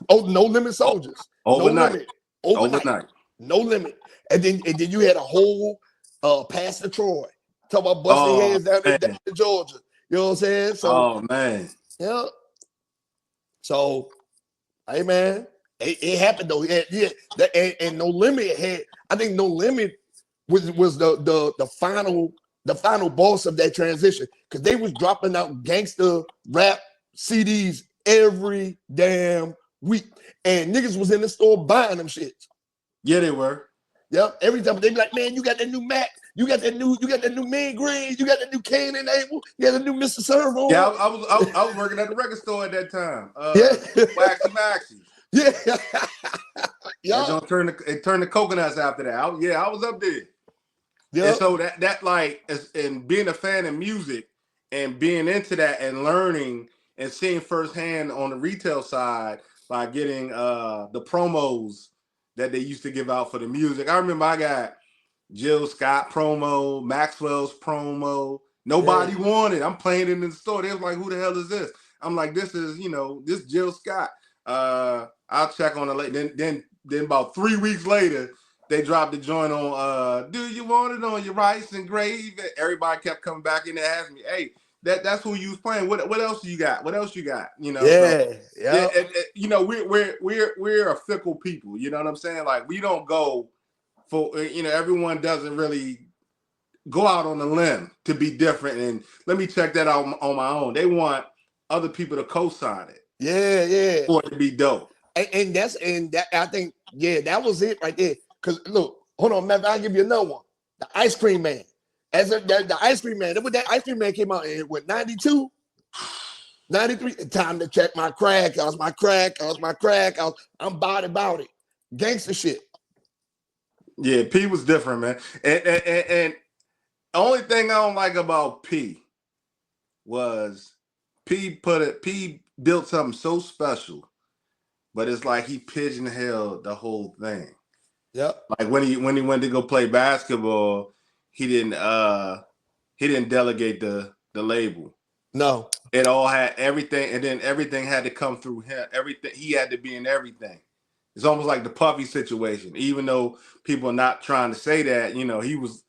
A: oh, No Limit Soldiers,
B: Overnight.
A: No Limit, and then you had a whole Pastor Troy talk about busting heads down in Georgia. You know what I'm saying? So,
B: oh man,
A: yeah. So, hey man. It happened though. And No Limit had. I think No Limit was the final boss of that transition because they was dropping out gangster rap CDs every damn week, and niggas was in the store buying them shits.
B: Yeah, they were.
A: Yep. Every time they be like, man, you got that new Mac, you got that new Mean Green, you got that new Cain and Abel, you got the new Mr. Servo.
B: Yeah, I was working at the record store at that time. Waxy Maxi.
A: Yeah.
B: Yeah. It turned the coconuts after that. I was up there. Yeah. And so that like, and being a fan of music and being into that and learning and seeing firsthand on the retail side by getting the promos that they used to give out for the music. I remember I got Jill Scott promo, Maxwell's promo. Nobody wanted. I'm playing it in the store. They was like, who the hell is this? I'm like, this is, this Jill Scott. I'll check on it. Then about 3 weeks later, they dropped the joint on Do You Want It On Your Rice and Gravy? Everybody kept coming back in and asking me, hey, that's who you was playing. What else you got? What else you got? We're a fickle people. You know what I'm saying? Like we don't go for everyone doesn't really go out on a limb to be different. And let me check that out on my own. They want other people to co-sign it.
A: Yeah.
B: For it to be dope.
A: And that I think, that was it right there. Because look, hold on, man, I'll give you another one. The Ice Cream Man. The Ice Cream Man. That Ice Cream Man came out in 92, 93. Time to check my crack. I'm about it. Gangster shit.
B: Yeah, P was different, man. And the only thing I don't like about P was P built something so special, but it's like he pigeonholed the whole thing.
A: Yep.
B: Like when he went to go play basketball, he didn't delegate the label.
A: No.
B: It all had everything, and then everything had to come through him. Everything he had to be in everything. It's almost like the Puffy situation. Even though people are not trying to say that, he was.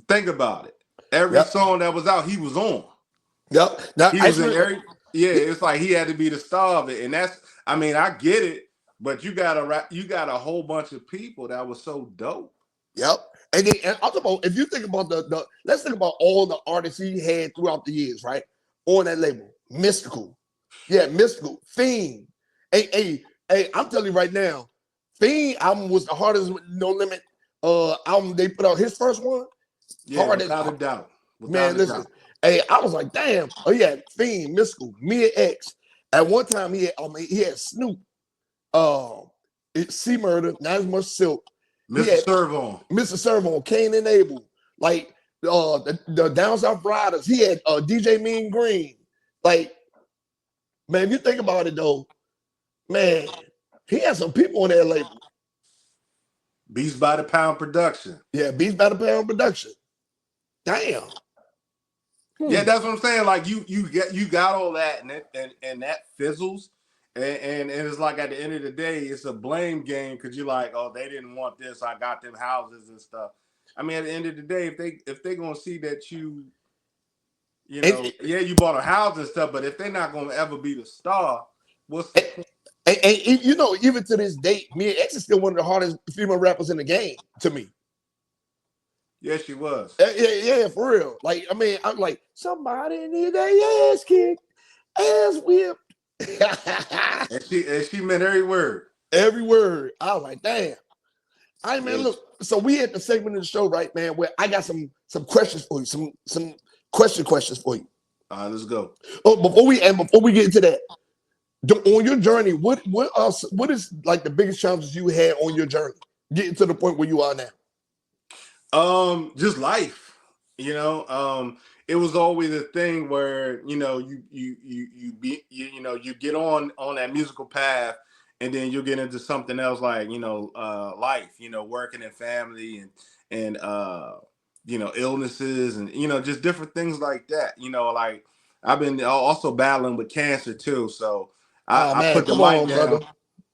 B: Think about it. Every song that was out, he was on.
A: Yep.
B: Now, he was in every. Yeah, it's like he had to be the star of it, and that's. I mean, I get it, but you got a whole bunch of people that was so dope.
A: Yep. And also, if you think about let's think about all the artists he had throughout the years, right? On that label, Mystical, Fiend. Hey, I'm telling you right now, Fiend album was the hardest No Limit album they put out. His first one, hardest,
B: without a doubt.
A: Man, listen. Hey, I was like, damn. Oh yeah, Fiend, Mystical, Mia X. At one time, he had Snoop, C Murder, Not As Much Silk, Mr. Servo, Cain and Abel, like the Down South Riders. He had DJ Mean Green. Like, man, if you think about it though, man, he had some people on that label.
B: Beats by the Pound production.
A: Yeah, Beats by the Pound production. Damn.
B: Yeah, that's what I'm saying. Like you got all that, and that fizzles, and it's like at the end of the day, it's a blame game because you're like, oh, they didn't want this, I got them houses and stuff. I mean, at the end of the day, if they gonna see that you know, yeah, you bought a house and stuff, but if they're not gonna ever be the star, what's the point?
A: And you know, even to this date, me and X is still one of the hardest female rappers in the game to me.
B: Yeah, she was.
A: Yeah, for real. Like, I mean, I'm like, somebody need their ass kicked, ass whipped.
B: and she meant every word.
A: Every word. I was like, damn. I man,
B: Yeah.
A: look. So we at the segment of the show, right, man, where I got some questions for you, some questions for you.
B: All right, let's go.
A: Oh, before we get into that, on your journey, what is like the biggest challenges you had on your journey, getting to the point where you are now?
B: Just life, you know. It was always a thing where, you know, you get on that musical path, and then you'll get into something else, like, you know, life, you know, working and family, and you know, illnesses, and, you know, just different things like that. You know, like I've been also battling with cancer too, so I
A: Man,
B: put the
A: come
B: mic
A: on,
B: down.
A: brother.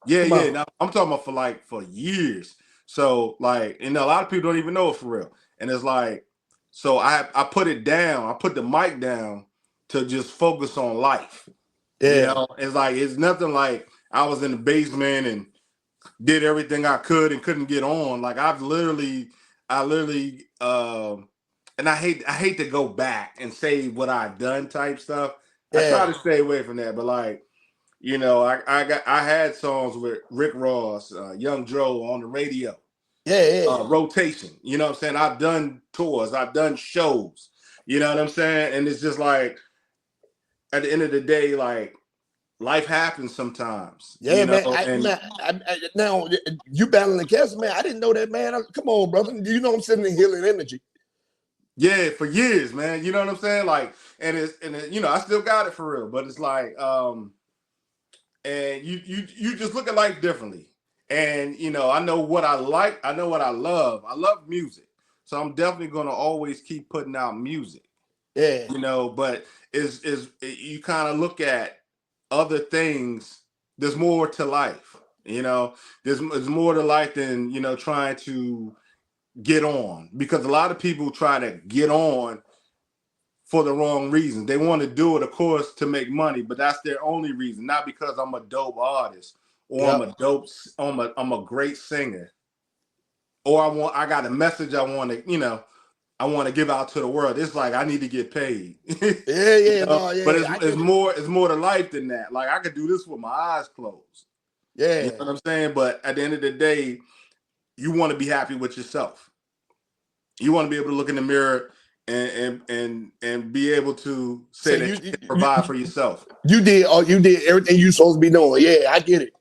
B: Yeah,
A: Come
B: yeah.
A: on.
B: Now, I'm talking about for years. So, like, and a lot of people don't even know it for real. And it's like, so I put it down. I put the mic down to just focus on life. You
A: Yeah.
B: know, it's like, it's nothing like I was in the basement and did everything I could and couldn't get on. Like, I literally, and I hate to go back and say what I've done type stuff. I try to stay away from that, but like, you know, I had songs with Rick Ross, Young Joe on the radio.
A: Yeah.
B: Rotation. You know what I'm saying? I've done tours, I've done shows. You know what I'm saying? And it's just like, at the end of the day, like, life happens sometimes.
A: Yeah,
B: You know,
A: man. Now you battling cancer, man. I didn't know that, man. Come on, brother. You know I'm sitting in healing energy.
B: yeah, for years, man. You know what I'm saying? Like, you know, I still got it for real, but it's like, and you just look at life differently. And, you know, I know what I like, I know what I love. I love music, so I'm definitely going to always keep putting out music.
A: Yeah.
B: You know, but is you kind of look at other things. There's more to life. You know, there's more to life than, you know, trying to get on, because a lot of people try to get on for the wrong reasons. They want to do it, of course, to make money, but that's their only reason, not because I'm a dope artist, or I'm a great singer, or I got a message I want to, you know, I want to give out to the world. It's like, I need to get paid.
A: Yeah,
B: You know?
A: no, yeah.
B: But it's more to life than that. Like, I could do this with my eyes closed.
A: Yeah.
B: You know what I'm saying? But at the end of the day, you want to be happy with yourself. You want to be able to look in the mirror and be able to say that you can provide for yourself.
A: You did everything you supposed to be doing. Yeah, I get it.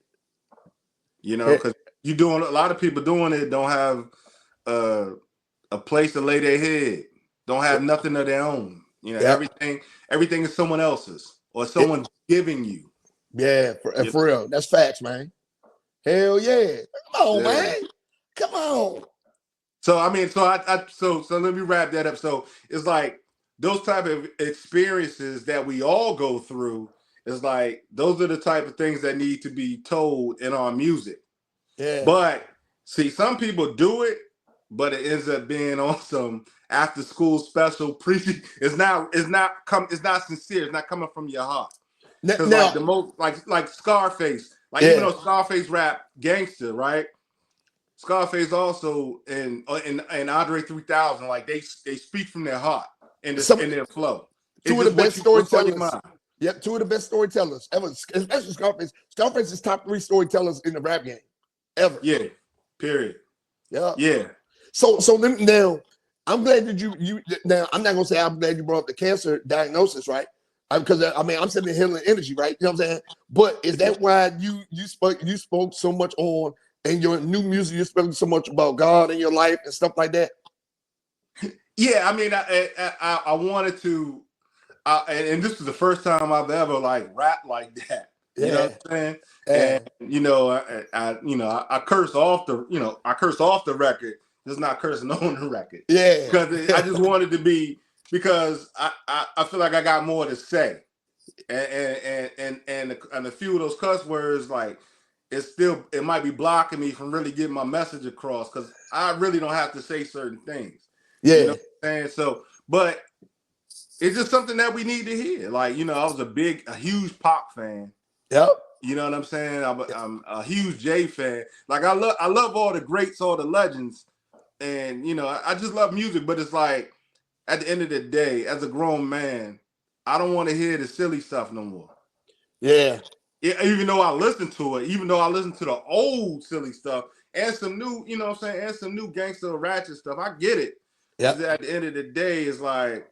B: You know, because you doing, a lot of people doing it don't have a place to lay their head, don't have nothing of their own. You know, everything is someone else's, or someone's giving you.
A: Yeah, for real. That's facts, man. Hell yeah. Come on, man. Come on.
B: So I mean, so so let me wrap that up. So it's like, those type of experiences that we all go through, is like, those are the type of things that need to be told in our music.
A: Yeah.
B: But see, some people do it, but it ends up being on some after school special preaching. It's not sincere. It's not coming from your heart. Because like the most, like Scarface, like, even though Scarface rap gangster, right? Scarface also, and Andre 3000, like, they speak from their heart in their flow.
A: Two of the best storytellers. Yep, two of the best storytellers ever, especially Scarface. Scarface is top 3 storytellers in the rap game ever.
B: Yeah. Period.
A: Yeah.
B: Yeah.
A: So now, I'm glad that you now, I'm not gonna say I'm glad you brought up the cancer diagnosis, right? Because I mean, I'm sending healing energy, right? You know what I'm saying? But is that why you spoke so much on, in your new music, you spoke so much about God in your life and stuff like that?
B: Yeah, I mean, I wanted to, and this is the first time I've ever like rapped like that. You know what I'm saying? And you know, I curse off the record just not cursing on the record.
A: Yeah.
B: Because I just wanted to be, because I feel like I got more to say. And a few of those cuss words, like, it might be blocking me from really getting my message across, because I really don't have to say certain things.
A: Yeah.
B: You know what I'm saying? So, but it's just something that we need to hear. Like, you know, I was a huge Pac fan.
A: Yep.
B: You know what I'm saying? I'm a huge J fan. Like, I love all the greats, all the legends, and you know, I just love music. But it's like, at the end of the day, as a grown man, I don't want to hear the silly stuff no more.
A: Yeah.
B: Even though I listen to it, even though I listen to the old silly stuff and some new, you know what I'm saying, and some new gangster ratchet stuff, I get it.
A: Yep.
B: At the end of the day, it's like,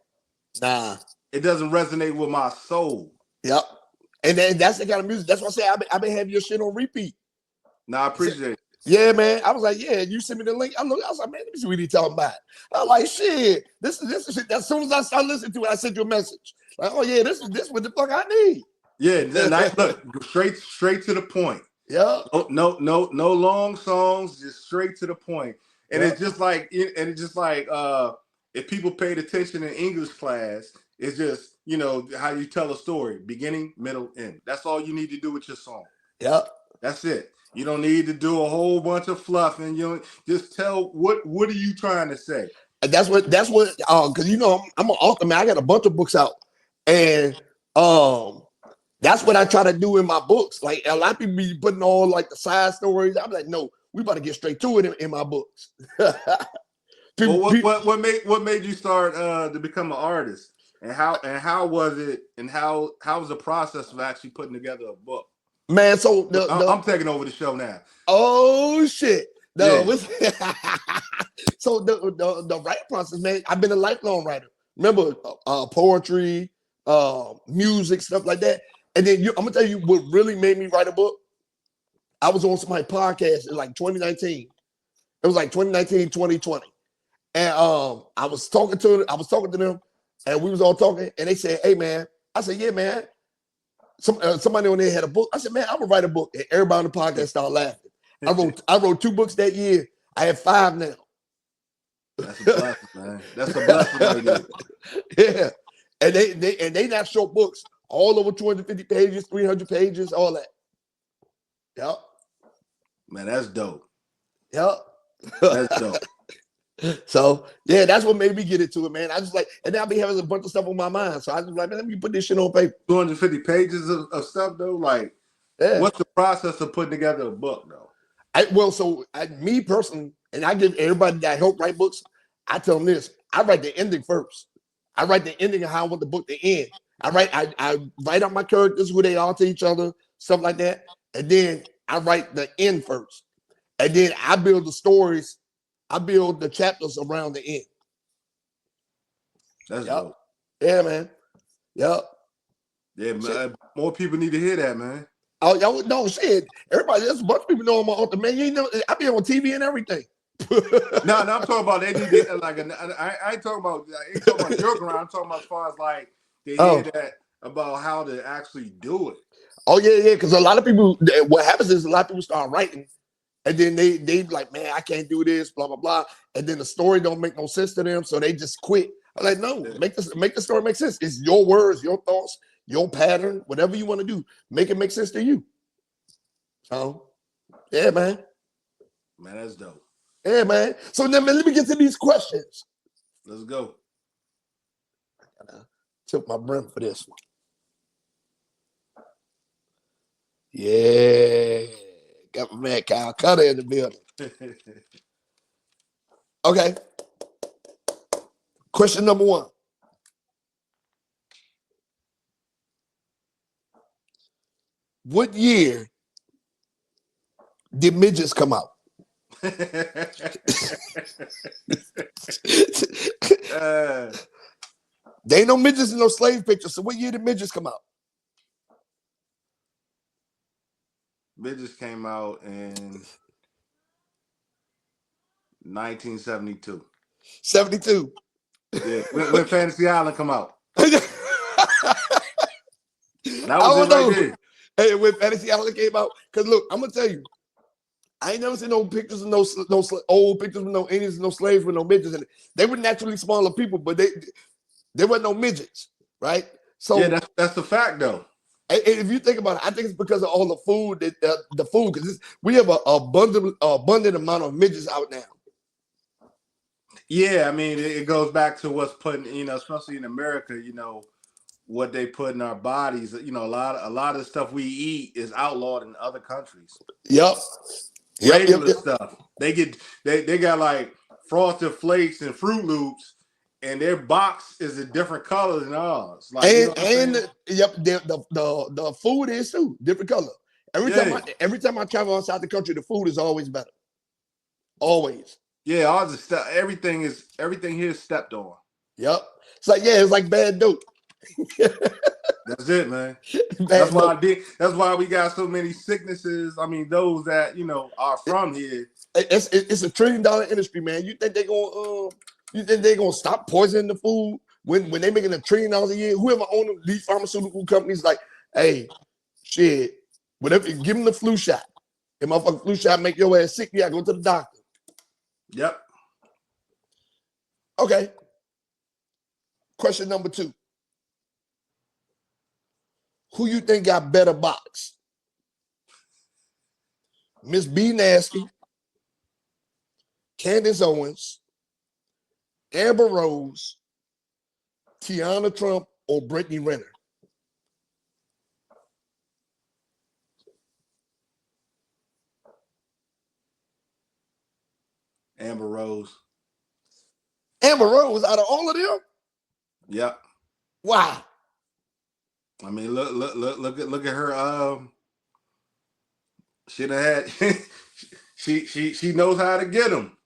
A: nah,
B: it doesn't resonate with my soul.
A: Yep. And then that's the kind of music. That's why I say I've been having your shit on repeat.
B: Nah, I appreciate it.
A: Yeah, man. I was like, yeah, you sent me the link. I was like, man, let me see what he talking about. I was like, shit, this is shit. As soon as I started listening to it, I sent you a message. Like, oh yeah, this what the fuck I need.
B: Yeah, nice. Look, straight to the point.
A: Yeah.
B: No long songs, just straight to the point. And it's just like, if people paid attention in English class, it's just, you know, how you tell a story, beginning, middle, end. That's all you need to do with your song.
A: Yeah.
B: That's it. You don't need to do a whole bunch of fluff, and you just tell what are you trying to say.
A: And that's what because you know I'm an author, man. I got a bunch of books out, and that's what I try to do in my books. Like, a lot of people be putting all like the side stories. I'm like, no, we about to get straight to it in my books.
B: What made you start to become an artist, and how was it, and how was the process of actually putting together a book?
A: Man, so
B: I'm taking over the show now.
A: Oh shit!
B: Yeah.
A: So the writing process, man. I've been a lifelong writer. Remember, poetry, music, stuff like that. And then I'm gonna tell you what really made me write a book. I was on somebody's podcast in like 2019. It was like 2019, 2020. And I was talking to them, and we was all talking, and they said, "Hey, man." I said, "Yeah, man." Somebody on there had a book. I said, "Man, I'm gonna write a book." And everybody on the podcast started laughing. I wrote 2 books that year. I have 5 now.
B: That's a blessing, man. That's a blessing right there.
A: Yeah, and they not short books, all over 250 pages, 300 pages, all that. Yep.
B: Man, that's dope.
A: Yep.
B: That's dope.
A: So yeah, that's what made me get into it, man. I just like, and then I be having a bunch of stuff on my mind. So I just like, man, let me put this shit on paper.
B: 250 pages of stuff though. Like, what's the process of putting together a book though?
A: Me personally, and I give everybody that help write books, I tell them this: I write the ending first. I write the ending of how I want the book to end. I write out my characters, who they are to each other, stuff like that, and then I write the end first, and then I build the stories. I build the chapters around the end.
B: That's dope.
A: Yeah, man. Yep.
B: Yeah, man. More people need to hear that, man.
A: Oh, y'all know shit. Everybody, there's a bunch of people know I'm an author, man. You know, I be on TV and everything.
B: No, I'm talking about they need to, like, I ain't talking about your ground. I'm talking about as far as like they hear that about how to actually do it.
A: Oh yeah, because a lot of people, what happens is a lot of people start writing. And then they like, man, I can't do this, blah, blah, blah. And then the story don't make no sense to them. So they just quit. I'm like, no, make the story make sense. It's your words, your thoughts, your pattern, whatever you want to do. Make it make sense to you. So, yeah, man.
B: Man, that's dope.
A: Yeah, man. So then let me get to these questions.
B: Let's go.
A: I gotta tilt my brim for this one. Yeah. Got my man Cal Cutta in the building. Okay. Question number 1. What year did midgets come out? They ain't no midgets in no slave pictures. So what year did midgets come out?
B: Midgets came out in 1972.
A: 72.
B: Yeah, when Fantasy Island come out.
A: That
B: was it right there.
A: Hey, when Fantasy Island came out, because look, I'm gonna tell you, I ain't never seen no pictures of no old pictures with no Indians, no slaves with no midgets in it. They were naturally smaller people, but there were no midgets, right? So
B: yeah, that's a fact though.
A: if you think about it, I think it's because of all the food because we have a abundant amount of midgets out now.
B: Yeah, I mean, it goes back to what's put, especially in America, what they put in our bodies. A lot of the stuff we eat is outlawed in other countries.
A: Yep.
B: Regular stuff. They got like Frosted Flakes and Fruit Loops, and their box is a different color than ours. Like,
A: the food is too different color. Every time I travel outside the country, the food is always better. Always.
B: Yeah, ours is everything here is stepped on.
A: Yep. It's like bad dope.
B: That's it, man. That's why we got so many sicknesses. I mean, those that are from here.
A: It's $1 trillion industry, man. You think they're gonna stop poisoning the food when they're making $1 trillion a year? Whoever owns these pharmaceutical companies, like, hey, shit, whatever, give them the flu shot. If motherfucking flu shot make your ass sick, you gotta go to the doctor.
B: Yep.
A: Okay. Question number 2. Who you think got better box? Miss B Nasty, Candace Owens, Amber Rose, Tiana Trump, or Brittany Renner?
B: Amber Rose.
A: Amber Rose out of all of them?
B: Yep.
A: Why?
B: I mean, look at her. She had she knows how to get them.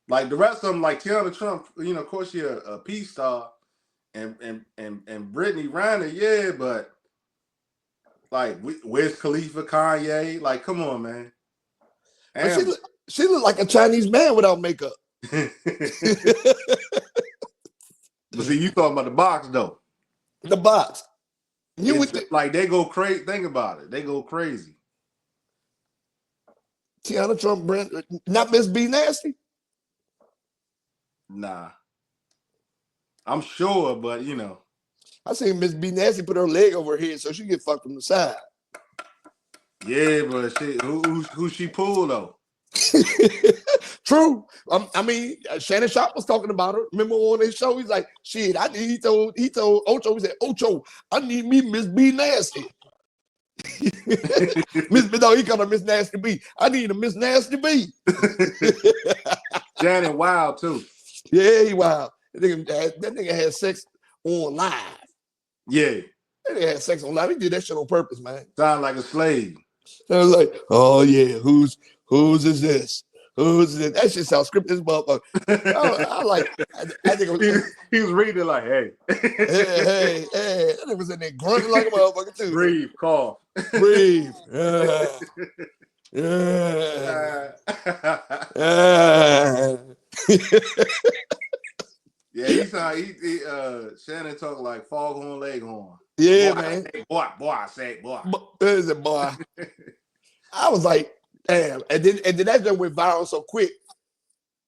B: Like the rest of them, like Tiana Trump, of course she a peace star, and Brittany Renner, yeah, but like where's Khalifa, Kanye? Like, come on, man.
A: She look like a Chinese man without makeup.
B: But see, you talking about the box though.
A: The box.
B: Like they go crazy. Think about it. They go crazy.
A: Tiana Trump, not Miss B Nasty?
B: Nah. I'm sure, but
A: I seen Miss B Nasty put her leg over her head so she get fucked from the side.
B: Yeah, but who she pulled though?
A: True. I mean, Shannon Sharp was talking about her. Remember on his show, he's like, shit, he told Ocho, he said, Ocho, I need me Miss B Nasty. No, he called her Miss Nasty B. I need a Miss Nasty B.
B: Shannon wild too.
A: Yeah, he wild. That nigga had sex on live.
B: Yeah.
A: That nigga had sex on live. He did that shit on purpose, man.
B: Sound like a slave.
A: I was like, oh yeah, whose is this? Who's this? That shit sounds scripted as motherfucker. I think
B: he was reading like, hey.
A: hey. That nigga was in there grunting like a motherfucker too.
B: Breathe, cough.
A: Breathe.
B: Yeah, he Shannon talk like foghorn leghorn.
A: Yeah,
B: boy,
A: man.
B: Boy, I say boy.
A: There's a boy. I was like, damn. And then that just went viral so quick.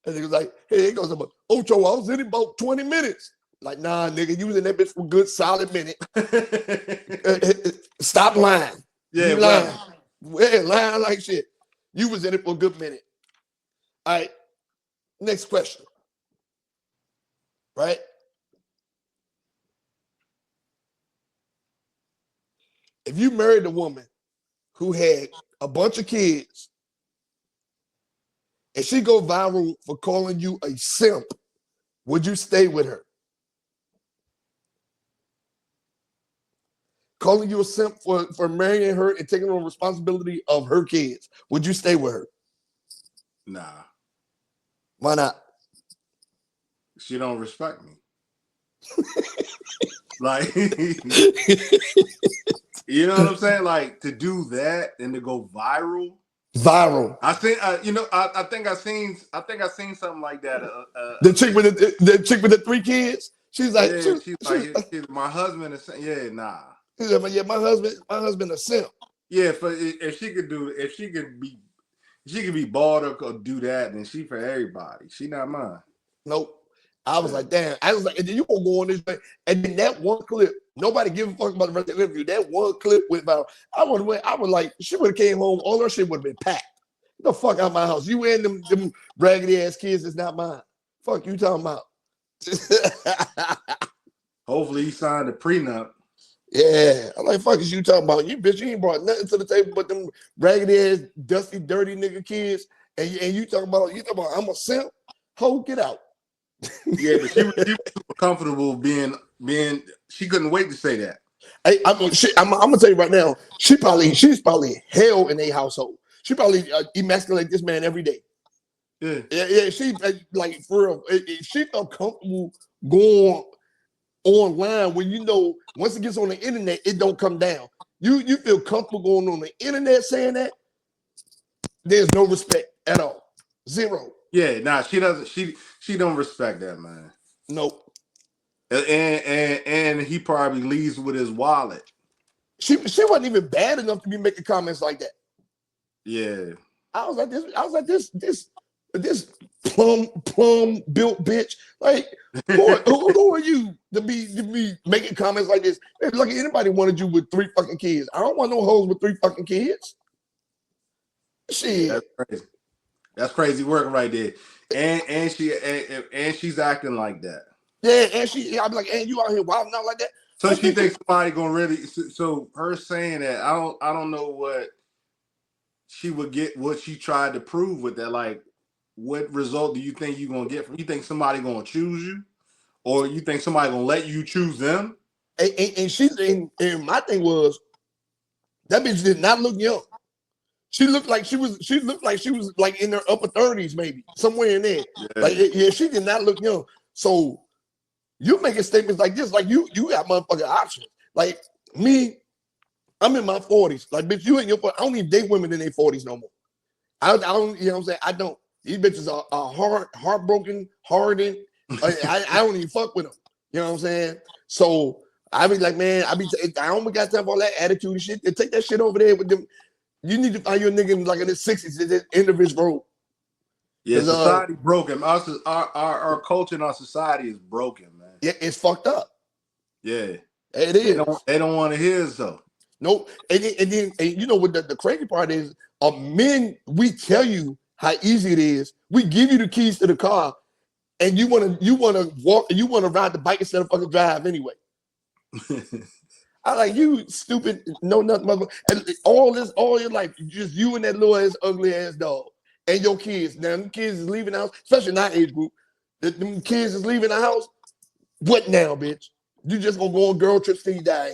A: And it was like, hey, it goes about, Ocho, I was in about 20 minutes. Like, nah, nigga, you was in that bitch for a good solid minute. Stop lying.
B: Yeah,
A: you lying. Yeah, lying like shit. You was in it for a good minute. All right. Next question. Right? If you married a woman who had a bunch of kids and she go viral for calling you a simp, would you stay with her? Calling you a simp for marrying her and taking on responsibility of her kids, would you stay with her?
B: Nah.
A: Why not?
B: She don't respect me. Like, you know what I'm saying? Like, to do that and to go viral. I think I think I seen something like that.
A: The chick with the 3 kids. She's like,
B: yeah, she's my husband is saying, nah.
A: She's like, yeah, my husband a simp.
B: Yeah, if she could she could be bald or do that, and she for everybody. She not mine.
A: Nope. I was like, damn. I was like, and then you gonna go on this way. And then that one clip, nobody give a fuck about the rest of the interview. That one clip went viral. I was like, she would have came home, all her shit would have been packed. Get the fuck out of my house. You and them raggedy ass kids is not mine. Fuck you talking about.
B: Hopefully he signed a prenup.
A: Yeah. I'm like, fuck is you talking about? You bitch, you ain't brought nothing to the table but them raggedy ass, dusty, dirty nigga kids. And you talking about I'm a simp? Ho, get out.
B: Yeah, but she was super comfortable being. She couldn't wait to say that.
A: I'm gonna tell you right now. She's probably hell in a household. She probably emasculate this man every day. Yeah. She like for real. She felt comfortable going online when once it gets on the internet, it don't come down. You feel comfortable going on the internet saying that? There's no respect at all. Zero.
B: Yeah, nah, she doesn't. She don't respect that, man.
A: Nope.
B: And he probably leaves with his wallet.
A: She wasn't even bad enough to be making comments like that.
B: Yeah.
A: I was like this plum built bitch. Like who are you to be making comments like this? Hey, look, anybody wanted you with 3 fucking kids. I don't want no hoes with 3 fucking kids. Shit.
B: That's crazy. That's crazy work right there. And she's acting like that.
A: Yeah, and I'm like, and you out here wilding out like that.
B: So she thinks somebody gonna really. So her saying that, I don't know what she would get. What she tried to prove with that, like, what result do you think you're gonna get from? You think somebody gonna choose you, or you think somebody gonna let you choose them?
A: And my thing was that bitch did not look young. She looked like she was like in her upper 30s, maybe somewhere in there. Yeah. Like, yeah, she did not look young. So you making statements like this, like you got motherfucking options. Like me, I'm in my 40s. Like, bitch, you in your 40s. I don't even date women in their 40s no more. I don't, you know what I'm saying? I don't. These bitches are heartbroken, hardened. I don't even fuck with them. You know what I'm saying? So I be like, man, I don't got time for all that attitude and shit. Take that shit over there with them. You need to find your nigga like in his 60s at the end of his road.
B: Yeah, society broken. Our culture and our society is broken, man.
A: Yeah, it's fucked up.
B: Yeah,
A: it is.
B: They don't want to hear it, though.
A: Nope. And you know what the crazy part is? Men, we tell you how easy it is. We give you the keys to the car, and you wanna walk, you wanna ride the bike instead of fucking drive anyway. I like you, stupid, no nothing, mother. And all your life, just you and that little ass, ugly ass dog, and your kids. Now, them kids is leaving the house, especially in our age group. Them kids is leaving the house. What now, bitch? You just gonna go on girl trips till you die.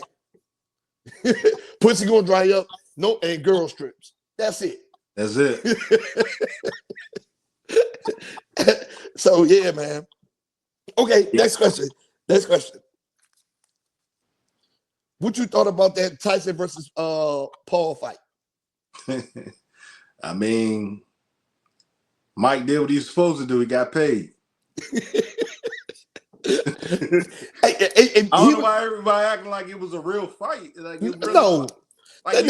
A: Pussy gonna dry up. No, and girl trips. That's it.
B: That's it.
A: So yeah, man. Okay, next question. What you thought about that Tyson versus Paul fight?
B: I mean, Mike did what he was supposed to do. He got paid. I don't know why everybody acting like it was a real fight. Like it really
A: no,
B: like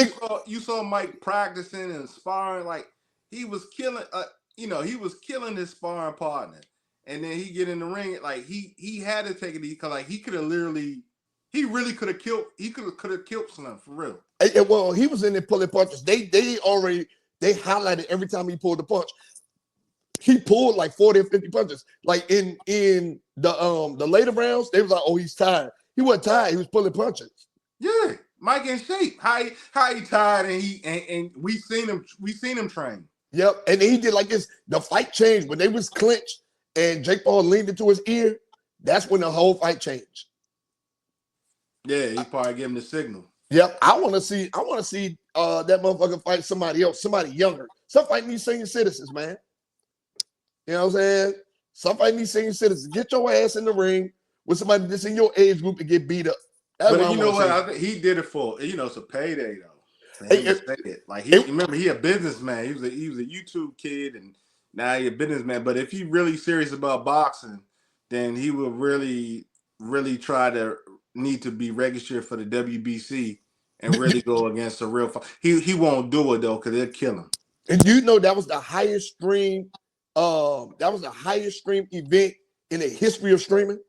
B: you saw Mike practicing and sparring. Like he was killing. He was killing his sparring partner, and then he get in the ring. Like he had to take it because like he could have literally. He really could have killed. He could have killed Slim for real.
A: Well, he was in there pulling punches. They highlighted every time he pulled the punch. He pulled like 40 or 50 punches. Like in the later rounds, they was like, "Oh, he's tired." He wasn't tired. He was pulling punches.
B: Yeah, Mike in shape. How he tired and we seen him train.
A: Yep, and he did like this. The fight changed when they was clinched and Jake Paul leaned into his ear. That's when the whole fight changed.
B: Yeah, he probably gave him the signal.
A: Yep, I want to see that motherfucker fight somebody else, somebody younger. Some fight these senior citizens, man. You know what I'm saying? Some fight these senior citizens. Get your ass in the ring with somebody that's in your age group and get beat up. That's
B: but you know what? I think he did it for it's a payday though. Remember he a businessman. He was a YouTube kid and now he's a businessman. But if he really serious about boxing, then he will really, really try to need to be registered for the WBC and really go against a real fight. He won't do it though because they'll kill him.
A: And you know that was the highest stream. That was the highest stream event in the history of streaming.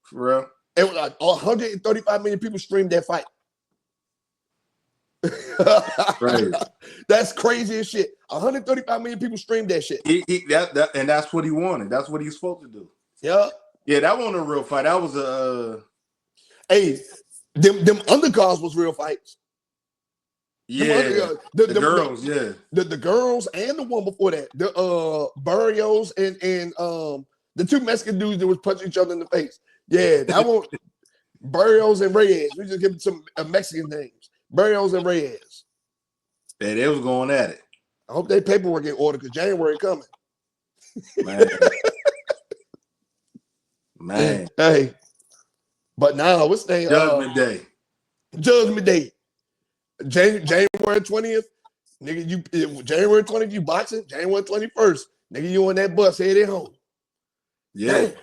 B: For real?
A: It was like 135 million people streamed that fight.
B: Right.
A: That's crazy as shit. 135 million people streamed that shit.
B: And that's what he wanted. That's what he's supposed to do.
A: Yeah.
B: Yeah, that wasn't a real fight. That was a
A: Hey, them undercards was real fights.
B: Yeah, the girls, yeah.
A: The girls and the one before that. The Barrios and the two Mexican dudes that was punching each other in the face. Yeah, that one Barrios and Reyes. We just give them some Mexican names. Barrios and Reyes.
B: Yeah, they was going at it.
A: I hope they paperwork in order because January coming.
B: Man.
A: Hey. But now what's the
B: Judgment Day.
A: Judgment Day. January 20th, nigga, you January 20th, you boxing. January 21st, nigga, you on that bus headed home.
B: Yeah.
A: Damn.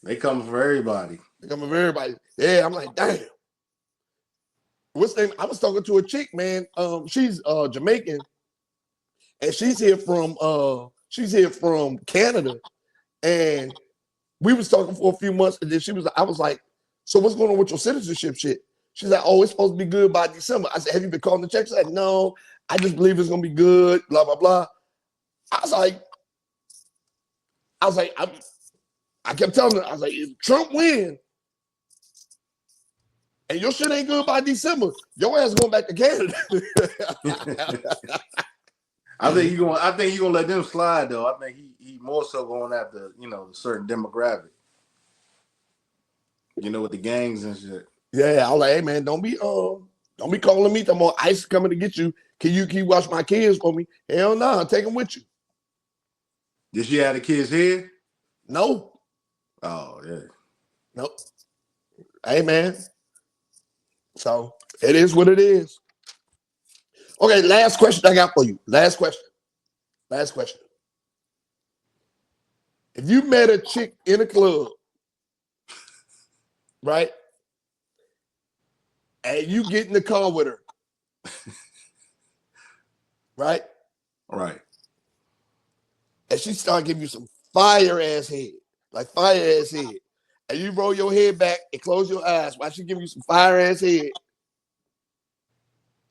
B: They coming for everybody.
A: They coming for everybody. Yeah, I'm like, damn. What's the name? I was talking to a chick, man. She's Jamaican, and she's here from Canada. And we was talking for a few months, and then I was like, so what's going on with your citizenship shit? She's like, oh, it's supposed to be good by December. I said, have you been calling the check? She's like, no, I just believe it's gonna be good, blah, blah, blah. I was like, I kept telling her, I was like, if Trump win and your shit ain't good by December, your ass going back to Canada.
B: I think he gonna let them slide though. I think he more so going after, a certain demographic. With the gangs and shit.
A: Yeah, I was like, hey man, don't be calling me. I'm on ICE coming to get you. Can you watch my kids for me? Hell no, take them with you.
B: Did she have the kids here?
A: No.
B: Oh yeah.
A: Nope. Hey man. So it is what it is. Okay, last question I got for you. Last question. If you met a chick in a club, right? And you get in the car with her, right?
B: Right.
A: And she start giving you some fire ass head, and you roll your head back and close your eyes while she giving you some fire ass head,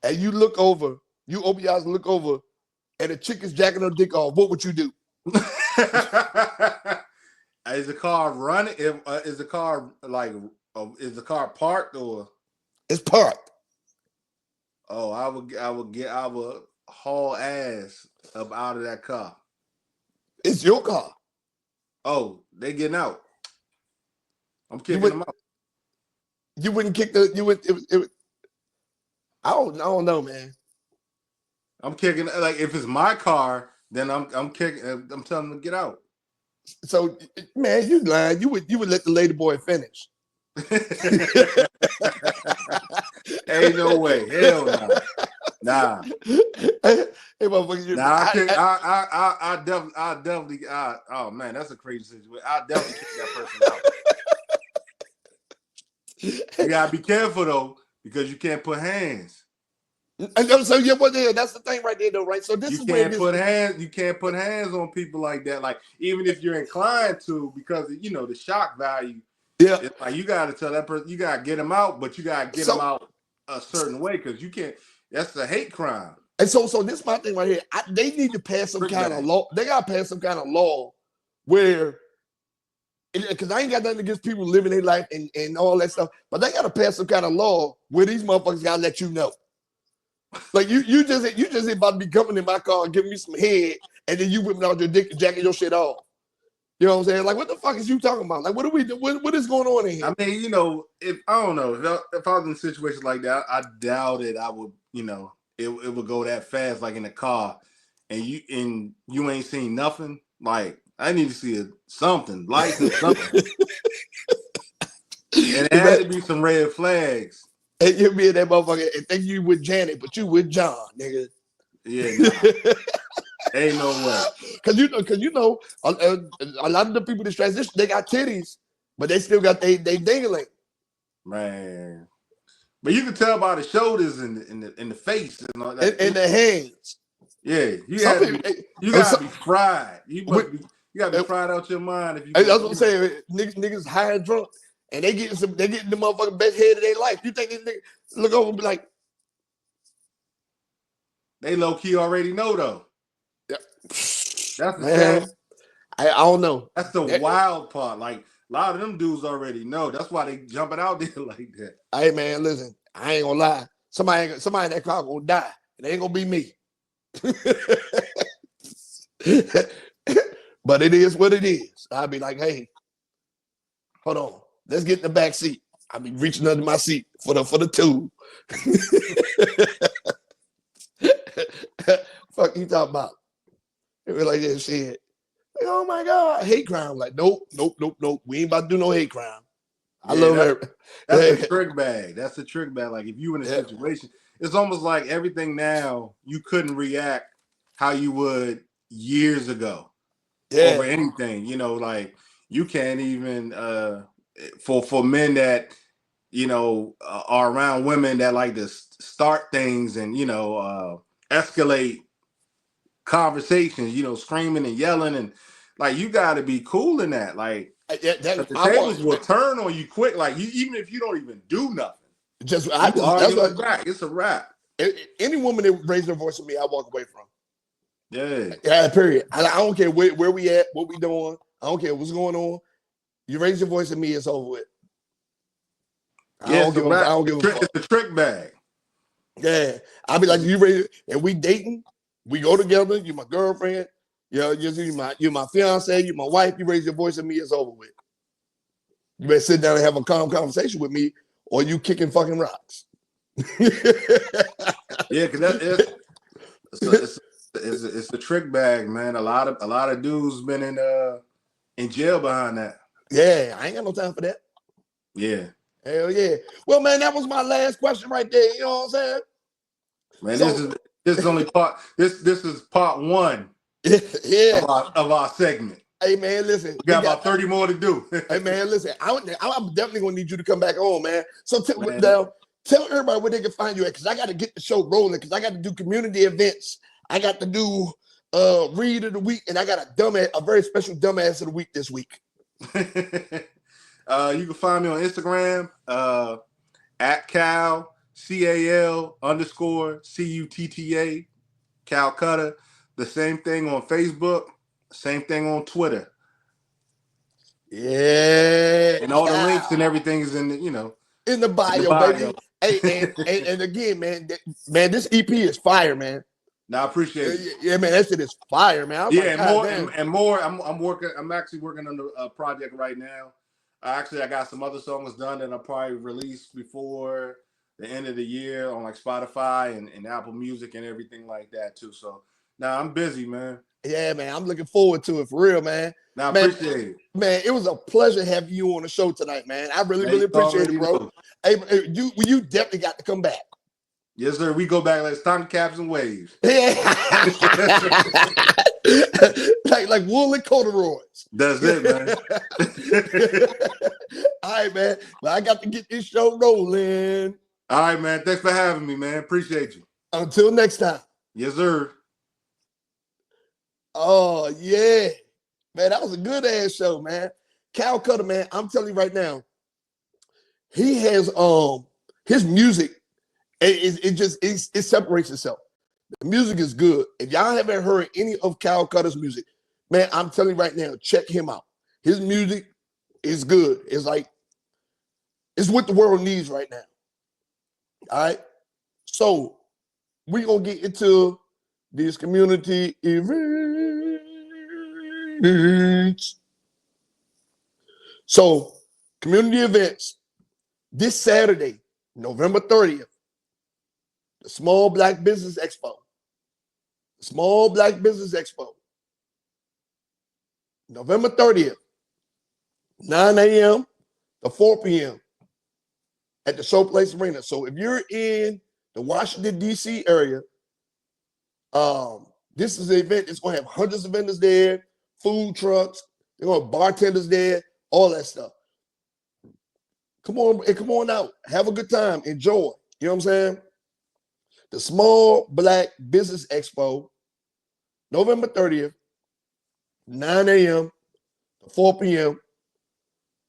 A: and you look over, you open your eyes and look over, and the chick is jacking her dick off. What would you do?
B: Is the car running? Is the car is the car parked or?
A: It's parked.
B: Oh, I would haul ass up out of that car.
A: It's your car.
B: Oh, they getting out. I'm kicking them out.
A: You wouldn't kick I don't know, man.
B: I'm kicking if it's my car, then I'm kicking. I'm telling them to get out.
A: So, man, you lying. You would let the lady boy finish.
B: Ain't no way. Hell no. Nah.
A: Hey, motherfucker.
B: Nah, I definitely. Oh man, that's a crazy situation. I definitely kick that person out. You gotta be careful though, because you can't put hands.
A: So yeah, that's the thing right there, though, right? So
B: you can't put hands on people like that. Like even if you're inclined to, because the shock value.
A: Yeah,
B: it's like you gotta tell that person you gotta get them out, but you gotta get them out a certain way because you can't. That's a hate crime.
A: And so this is my thing right here. They need to pass some kind of law. They gotta pass some kind of law where, because I ain't got nothing against people living their life and all that stuff, but they gotta pass some kind of law where these motherfuckers gotta let you know. Like you just about to be coming in my car and giving me some head, and then you whipping out your dick and jacking your shit off. You know what I'm saying? Like, what the fuck is you talking about? Like, what are we doing? What is going on in here?
B: I mean, if I don't know, if I was in a situation like that, I doubt it. I would, it would go that fast, like in the car, and you ain't seen nothing. Like, I need to see something, license something, and it had to be some red flags.
A: And you be in that motherfucker and think you with Janet, but you with John, nigga.
B: Yeah, nah. Ain't no way.
A: Cause a lot of the people that transition, they got titties, but they still got they dingling.
B: Man, But you can tell by the shoulders and the face and all that.
A: And the hands.
B: Yeah,
A: Some people,
B: you gotta be fried. You gotta be
A: with,
B: fried out your mind if you.
A: that's what I'm saying. Niggas high and drunk, and they getting the motherfucking best head of their life. You think these niggas look over and be like,
B: they low key already know though.
A: yeah.
B: That's the
A: Man,
B: sad.
A: I don't know.
B: That's the wild part. Like a lot of them dudes already know. That's why they jumping out there like that.
A: Hey man, listen, I ain't gonna lie. Somebody in that crowd gonna die. It ain't gonna be me. But it is what it is. I'll be like, hey, hold on, let's get in the back seat. I'll be reaching under my seat for the tube. Fuck you talking about? It was like that shit. Like, oh my God, hate crime. Like, nope. We ain't about to do no hate crime. I love it.
B: That's the trick bag. That's the trick bag. Like if you in a situation, it's almost like everything now you couldn't react how you would years ago over anything. You know, like you can't even for men that are around women that like to start things and escalate conversations. Screaming and yelling and like you got to be cool in that. Like the tables will turn on you quick. Like even if you don't even do nothing, that's what it's a wrap.
A: Any woman that raises her voice at me, I walk away from.
B: Yeah.
A: Period. I don't care where we at, what we doing. I don't care what's going on. You raise your voice at me, it's over with. I don't give a fuck.
B: It's the trick bag.
A: Yeah, I'll be like, you raise, and we dating, we go together. You my girlfriend. You my fiance. You my wife. You raise your voice at me, it's over with. You better sit down and have a calm conversation with me, or you kicking fucking rocks.
B: Yeah, because it's the trick bag, man. A lot of dudes been in jail behind that.
A: Yeah, I ain't got no time for that.
B: Yeah.
A: Hell yeah. Well, man, that was my last question right there. You know what I'm saying?
B: Man, this is only part. This is part one.
A: Yeah.
B: Of our segment.
A: Hey man, listen.
B: We got about 30 more to do.
A: Hey man, listen. I'm definitely gonna need you to come back on, man. So tell everybody where they can find you at, because I got to get the show rolling, because I got to do community events. I got to do read of the week, and I got a very special dumbass of the week this week.
B: You can find me on Instagram at Cal CAL_CUTTA Cal Cutta. The same thing on Facebook. Same thing on Twitter.
A: Yeah.
B: And all the links and everything is in
A: the bio, baby. Hey, and again, man, this EP is fire, man.
B: No, I appreciate it.
A: Yeah, man, that shit is fire, man.
B: More. I'm actually working on a project right now. I got some other songs done that I'll probably release before the end of the year on like Spotify and Apple Music and everything like that too. So now I'm busy, man.
A: Yeah, man, I'm looking forward to it for real, man.
B: I appreciate it.
A: Man, it was a pleasure having you on the show tonight, man. I really appreciate it, bro. Hey, you definitely got to come back.
B: Yes, sir. We go back. Let's time caps and waves.
A: Yeah. like wool and corduroys.
B: That's it, man.
A: All right, man. Well, I got to get this show rolling.
B: All right, man. Thanks for having me, man. Appreciate you.
A: Until next time.
B: Yes, sir.
A: Oh, yeah. Man, that was a good ass show, man. Cal Cutta, man, I'm telling you right now, he has his music, it separates itself. The music is good. If y'all haven't heard any of Cal Cutta's music, man, I'm telling you right now, check him out. His music is good. It's like, it's what the world needs right now. All right. So we're gonna get into these community events. So community events this Saturday, November 30th, the Small Black Business Expo. Small Black Business Expo. November 30th, 9 a.m. to 4 p.m. at the Showplace Arena. So if you're in the Washington, D.C. area, this is an event that's going to have hundreds of vendors there, food trucks, they're going to have bartenders there, all that stuff. Come on, and come on out. Have a good time. Enjoy. You know what I'm saying? The Small Black Business Expo, November 30th, 9 a.m. to 4 p.m.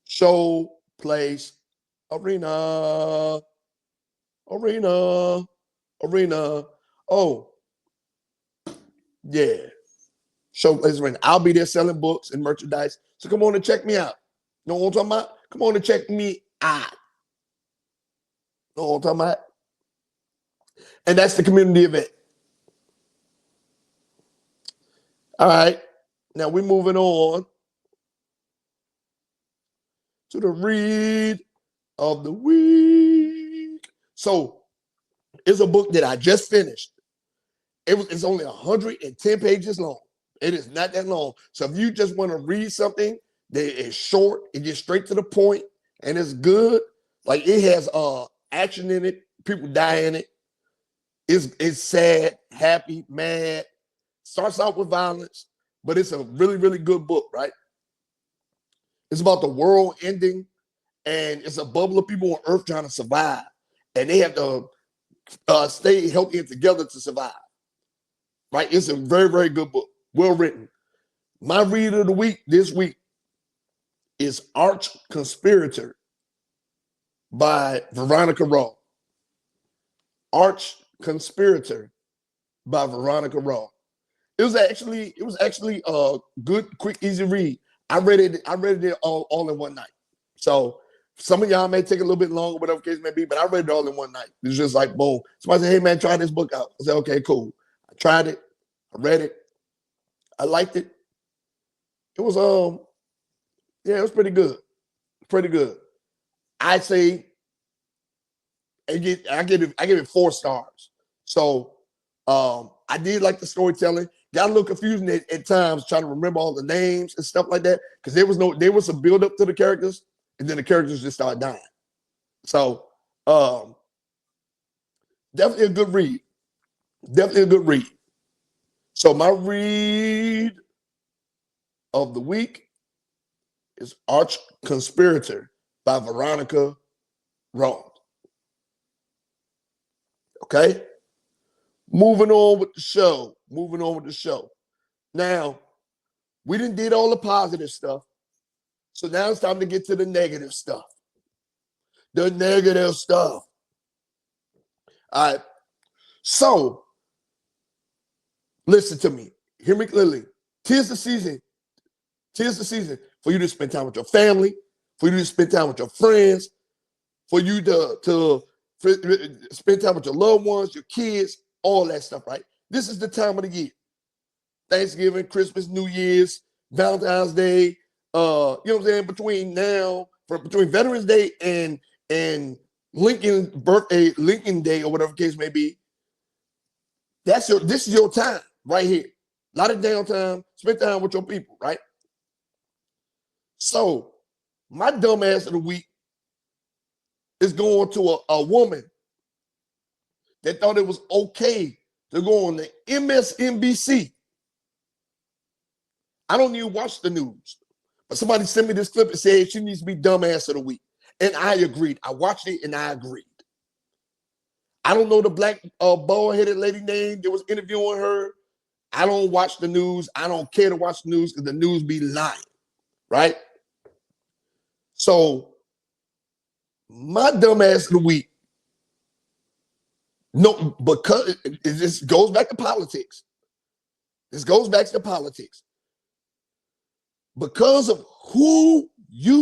A: Show Place Arena. Oh, yeah. Show Place Arena. I'll be there selling books and merchandise. So come on and check me out. You know what I'm talking about? Come on and check me out. You know what I'm talking about? And that's the community event. All right. Now we're moving on to the read of the week. So it's a book that I just finished. It's only 110 pages long. It is not that long. So if you just want to read something that is short, it gets straight to the point, and it's good. Like it has action in it, people die in it. It's sad, happy, mad. Starts out with violence, but it's a really, really good book, right? It's about the world ending, and it's a bubble of people on Earth trying to survive, and they have to stay healthy and together to survive. Right? It's a very, very good book, well written. My read of the week this week is Arch Conspirator by Veronica Roth. Arch Conspirator by Veronica Roth. It was actually a good, quick, easy read. I read it all in one night. So some of y'all may take a little bit longer, whatever case may be, but I read it all in one night. It's just like boom. Somebody said, "Hey man, try this book out." I said, "Okay, cool." I tried it. I read it. I liked it. It was it was pretty good. Pretty good. I say I give it 4 stars. So I did like the storytelling. Got a little confusing at times trying to remember all the names and stuff like that because there was some build up to the characters and then the characters just started dying. So definitely a good read. Definitely a good read. So my read of the week is Arch Conspirator by Veronica Roth. Okay? Moving on with the show. Now, we did all the positive stuff. So now it's time to get to the negative stuff. The negative stuff. All right. So, listen to me. Hear me clearly. Tis the season. Tis the season for you to spend time with your family, for you to spend time with your friends, for you to spend time with your loved ones, your kids, all that stuff, right? This is the time of the year. Thanksgiving, Christmas, New Year's, Valentine's Day, you know what I'm saying? Between Veterans Day and Lincoln's birthday, Lincoln Day, or whatever case may be, this is your time right here. A lot of downtime, spend time with your people, right? So my dumbass of the week is going to a woman that thought it was okay to go on the MSNBC. I don't even watch the news, but somebody sent me this clip and said she needs to be dumbass of the week. And I agreed. I watched it and I agreed. I don't know the black bald-headed lady name that was interviewing her. I don't watch the news. I don't care to watch the news because the news be lying, right? So my dumbass of the week, no, because this goes back to politics. This goes back to politics. Because of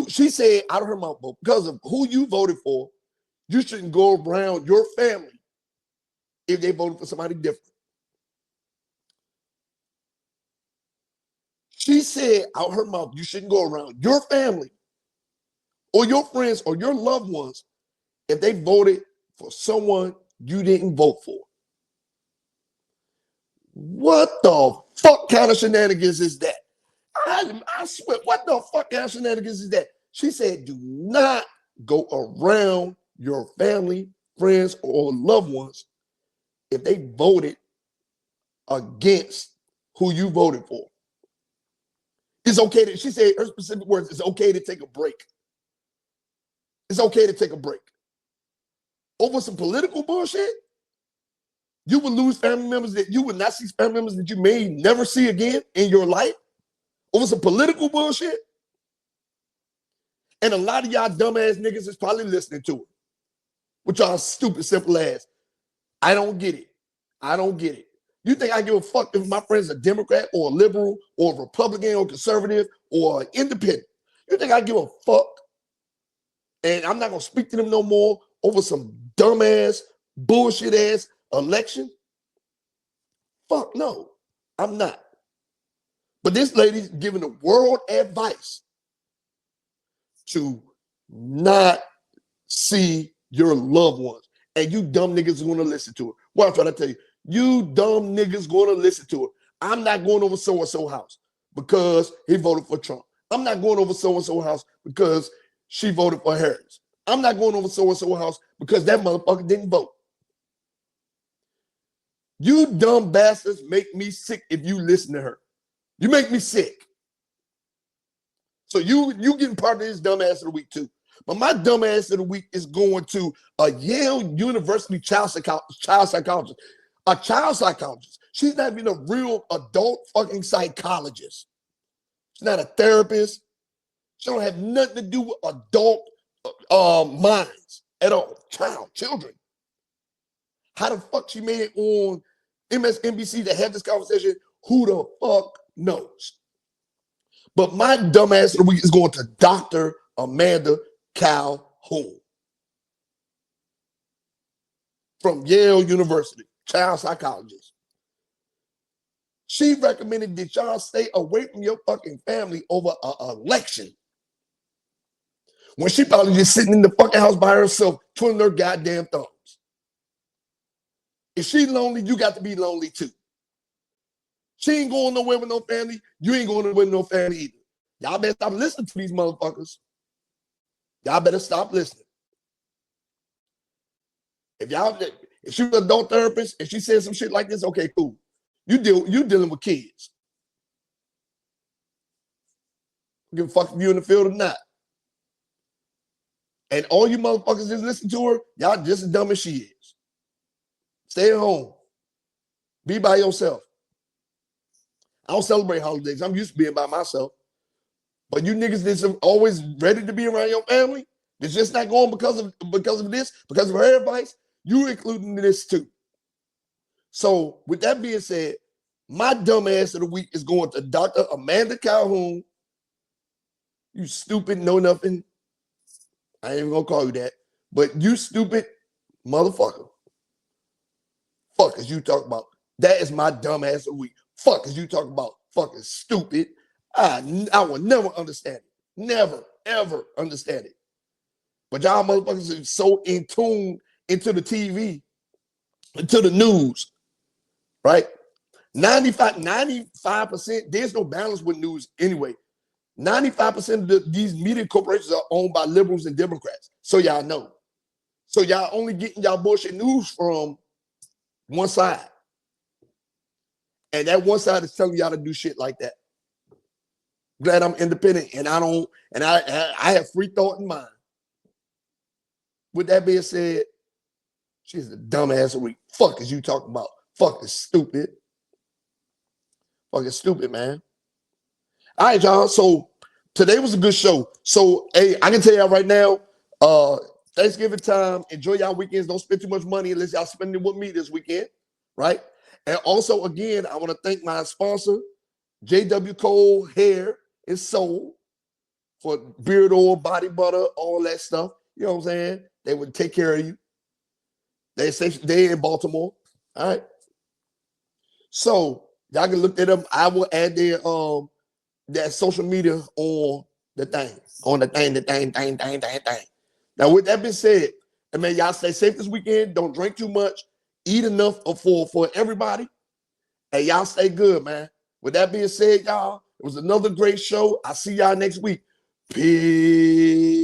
A: she said out of her mouth, because of who you voted for, you shouldn't go around your family if they voted for somebody different. She said out her mouth, you shouldn't go around your family or your friends or your loved ones if they voted for someone you didn't vote for. What the fuck kind of shenanigans is that? I swear, what the fuck kind of shenanigans is that? She said, do not go around your family, friends, or loved ones if they voted against who you voted for. It's okay she said her specific words, it's okay to take a break. it's okay to take a break. Over some political bullshit, you would lose family members that you would not see, family members that you may never see again in your life. Over some political bullshit. And a lot of y'all dumbass niggas is probably listening to it. With y'all stupid, simple ass. I don't get it. I don't get it. You think I give a fuck if my friend's a Democrat or a liberal or a Republican or conservative or an independent? You think I give a fuck? And I'm not going to speak to them no more over some dumbass, bullshit ass election? Fuck no, I'm not. But this lady's giving the world advice to not see your loved ones. And you dumb niggas are going to listen to it. What I'm trying to tell you, you dumb niggas going to listen to it. I'm not going over so-and-so house because he voted for Trump. I'm not going over so-and-so house because she voted for Harris. I'm not going over so-and-so house because that motherfucker didn't vote. You dumb bastards make me sick if you listen to her. You make me sick. So you getting part of this dumbass of the week too. But my dumbass of the week is going to a Yale University child psychologist. A child psychologist. She's not even a real adult fucking psychologist. She's not a therapist. She don't have nothing to do with adult minds at all. Children. How the fuck she made it on MSNBC to have this conversation? Who the fuck knows? But my dumbass of the week is going to Dr. Amanda Calhoun from Yale University, child psychologist. She recommended that y'all stay away from your fucking family over an election. When she probably just sitting in the fucking house by herself, twiddling her goddamn thumbs. If she's lonely, you got to be lonely too. She ain't going nowhere with no family. You ain't going nowhere with no family either. Y'all better stop listening to these motherfuckers. Y'all better stop listening. If she was an adult therapist and she said some shit like this, okay, cool. You dealing with kids. Give a fuck if you in the field or not. And all you motherfuckers just listen to her, y'all just as dumb as she is. Stay at home. Be by yourself. I don't celebrate holidays. I'm used to being by myself. But you niggas that's always ready to be around your family, that's just not going because of this, because of her advice, you're including this too. So with that being said, my dumb ass of the week is going to Dr. Amanda Calhoun. You stupid know nothing. I ain't even gonna call you that, but you stupid motherfucker. Fuck is you talking about? That is my dumb ass of the week. Fuck is you talking about? Fucking stupid. I will never understand it. Never, ever understand it. But y'all motherfuckers are so in tune into the TV, into the news, right? 95%, there's no balance with news anyway. 95% of these media corporations are owned by liberals and Democrats. So y'all know. So y'all only getting y'all bullshit news from one side. And that one side is telling y'all to do shit like that. Glad I'm independent and I have free thought in mind. With that being said, she's a dumbass of the week. Fuck is you talking about? Fucking stupid. Fucking stupid, man. All right, y'all. So today was a good show. So, hey, I can tell y'all right now, Thanksgiving time, enjoy y'all weekends. Don't spend too much money unless y'all spending it with me this weekend, right? And also, again, I want to thank my sponsor, JW Cole Hair and Soul, for beard oil, body butter, all that stuff. You know what I'm saying? They would take care of you. They in Baltimore. All right. So y'all can look at them. I will add their that social media on the thing. Now, with that being said, I mean, y'all stay safe this weekend. Don't drink too much. Eat enough for everybody. And y'all stay good, man. With that being said, y'all, it was another great show. I'll see y'all next week. Peace.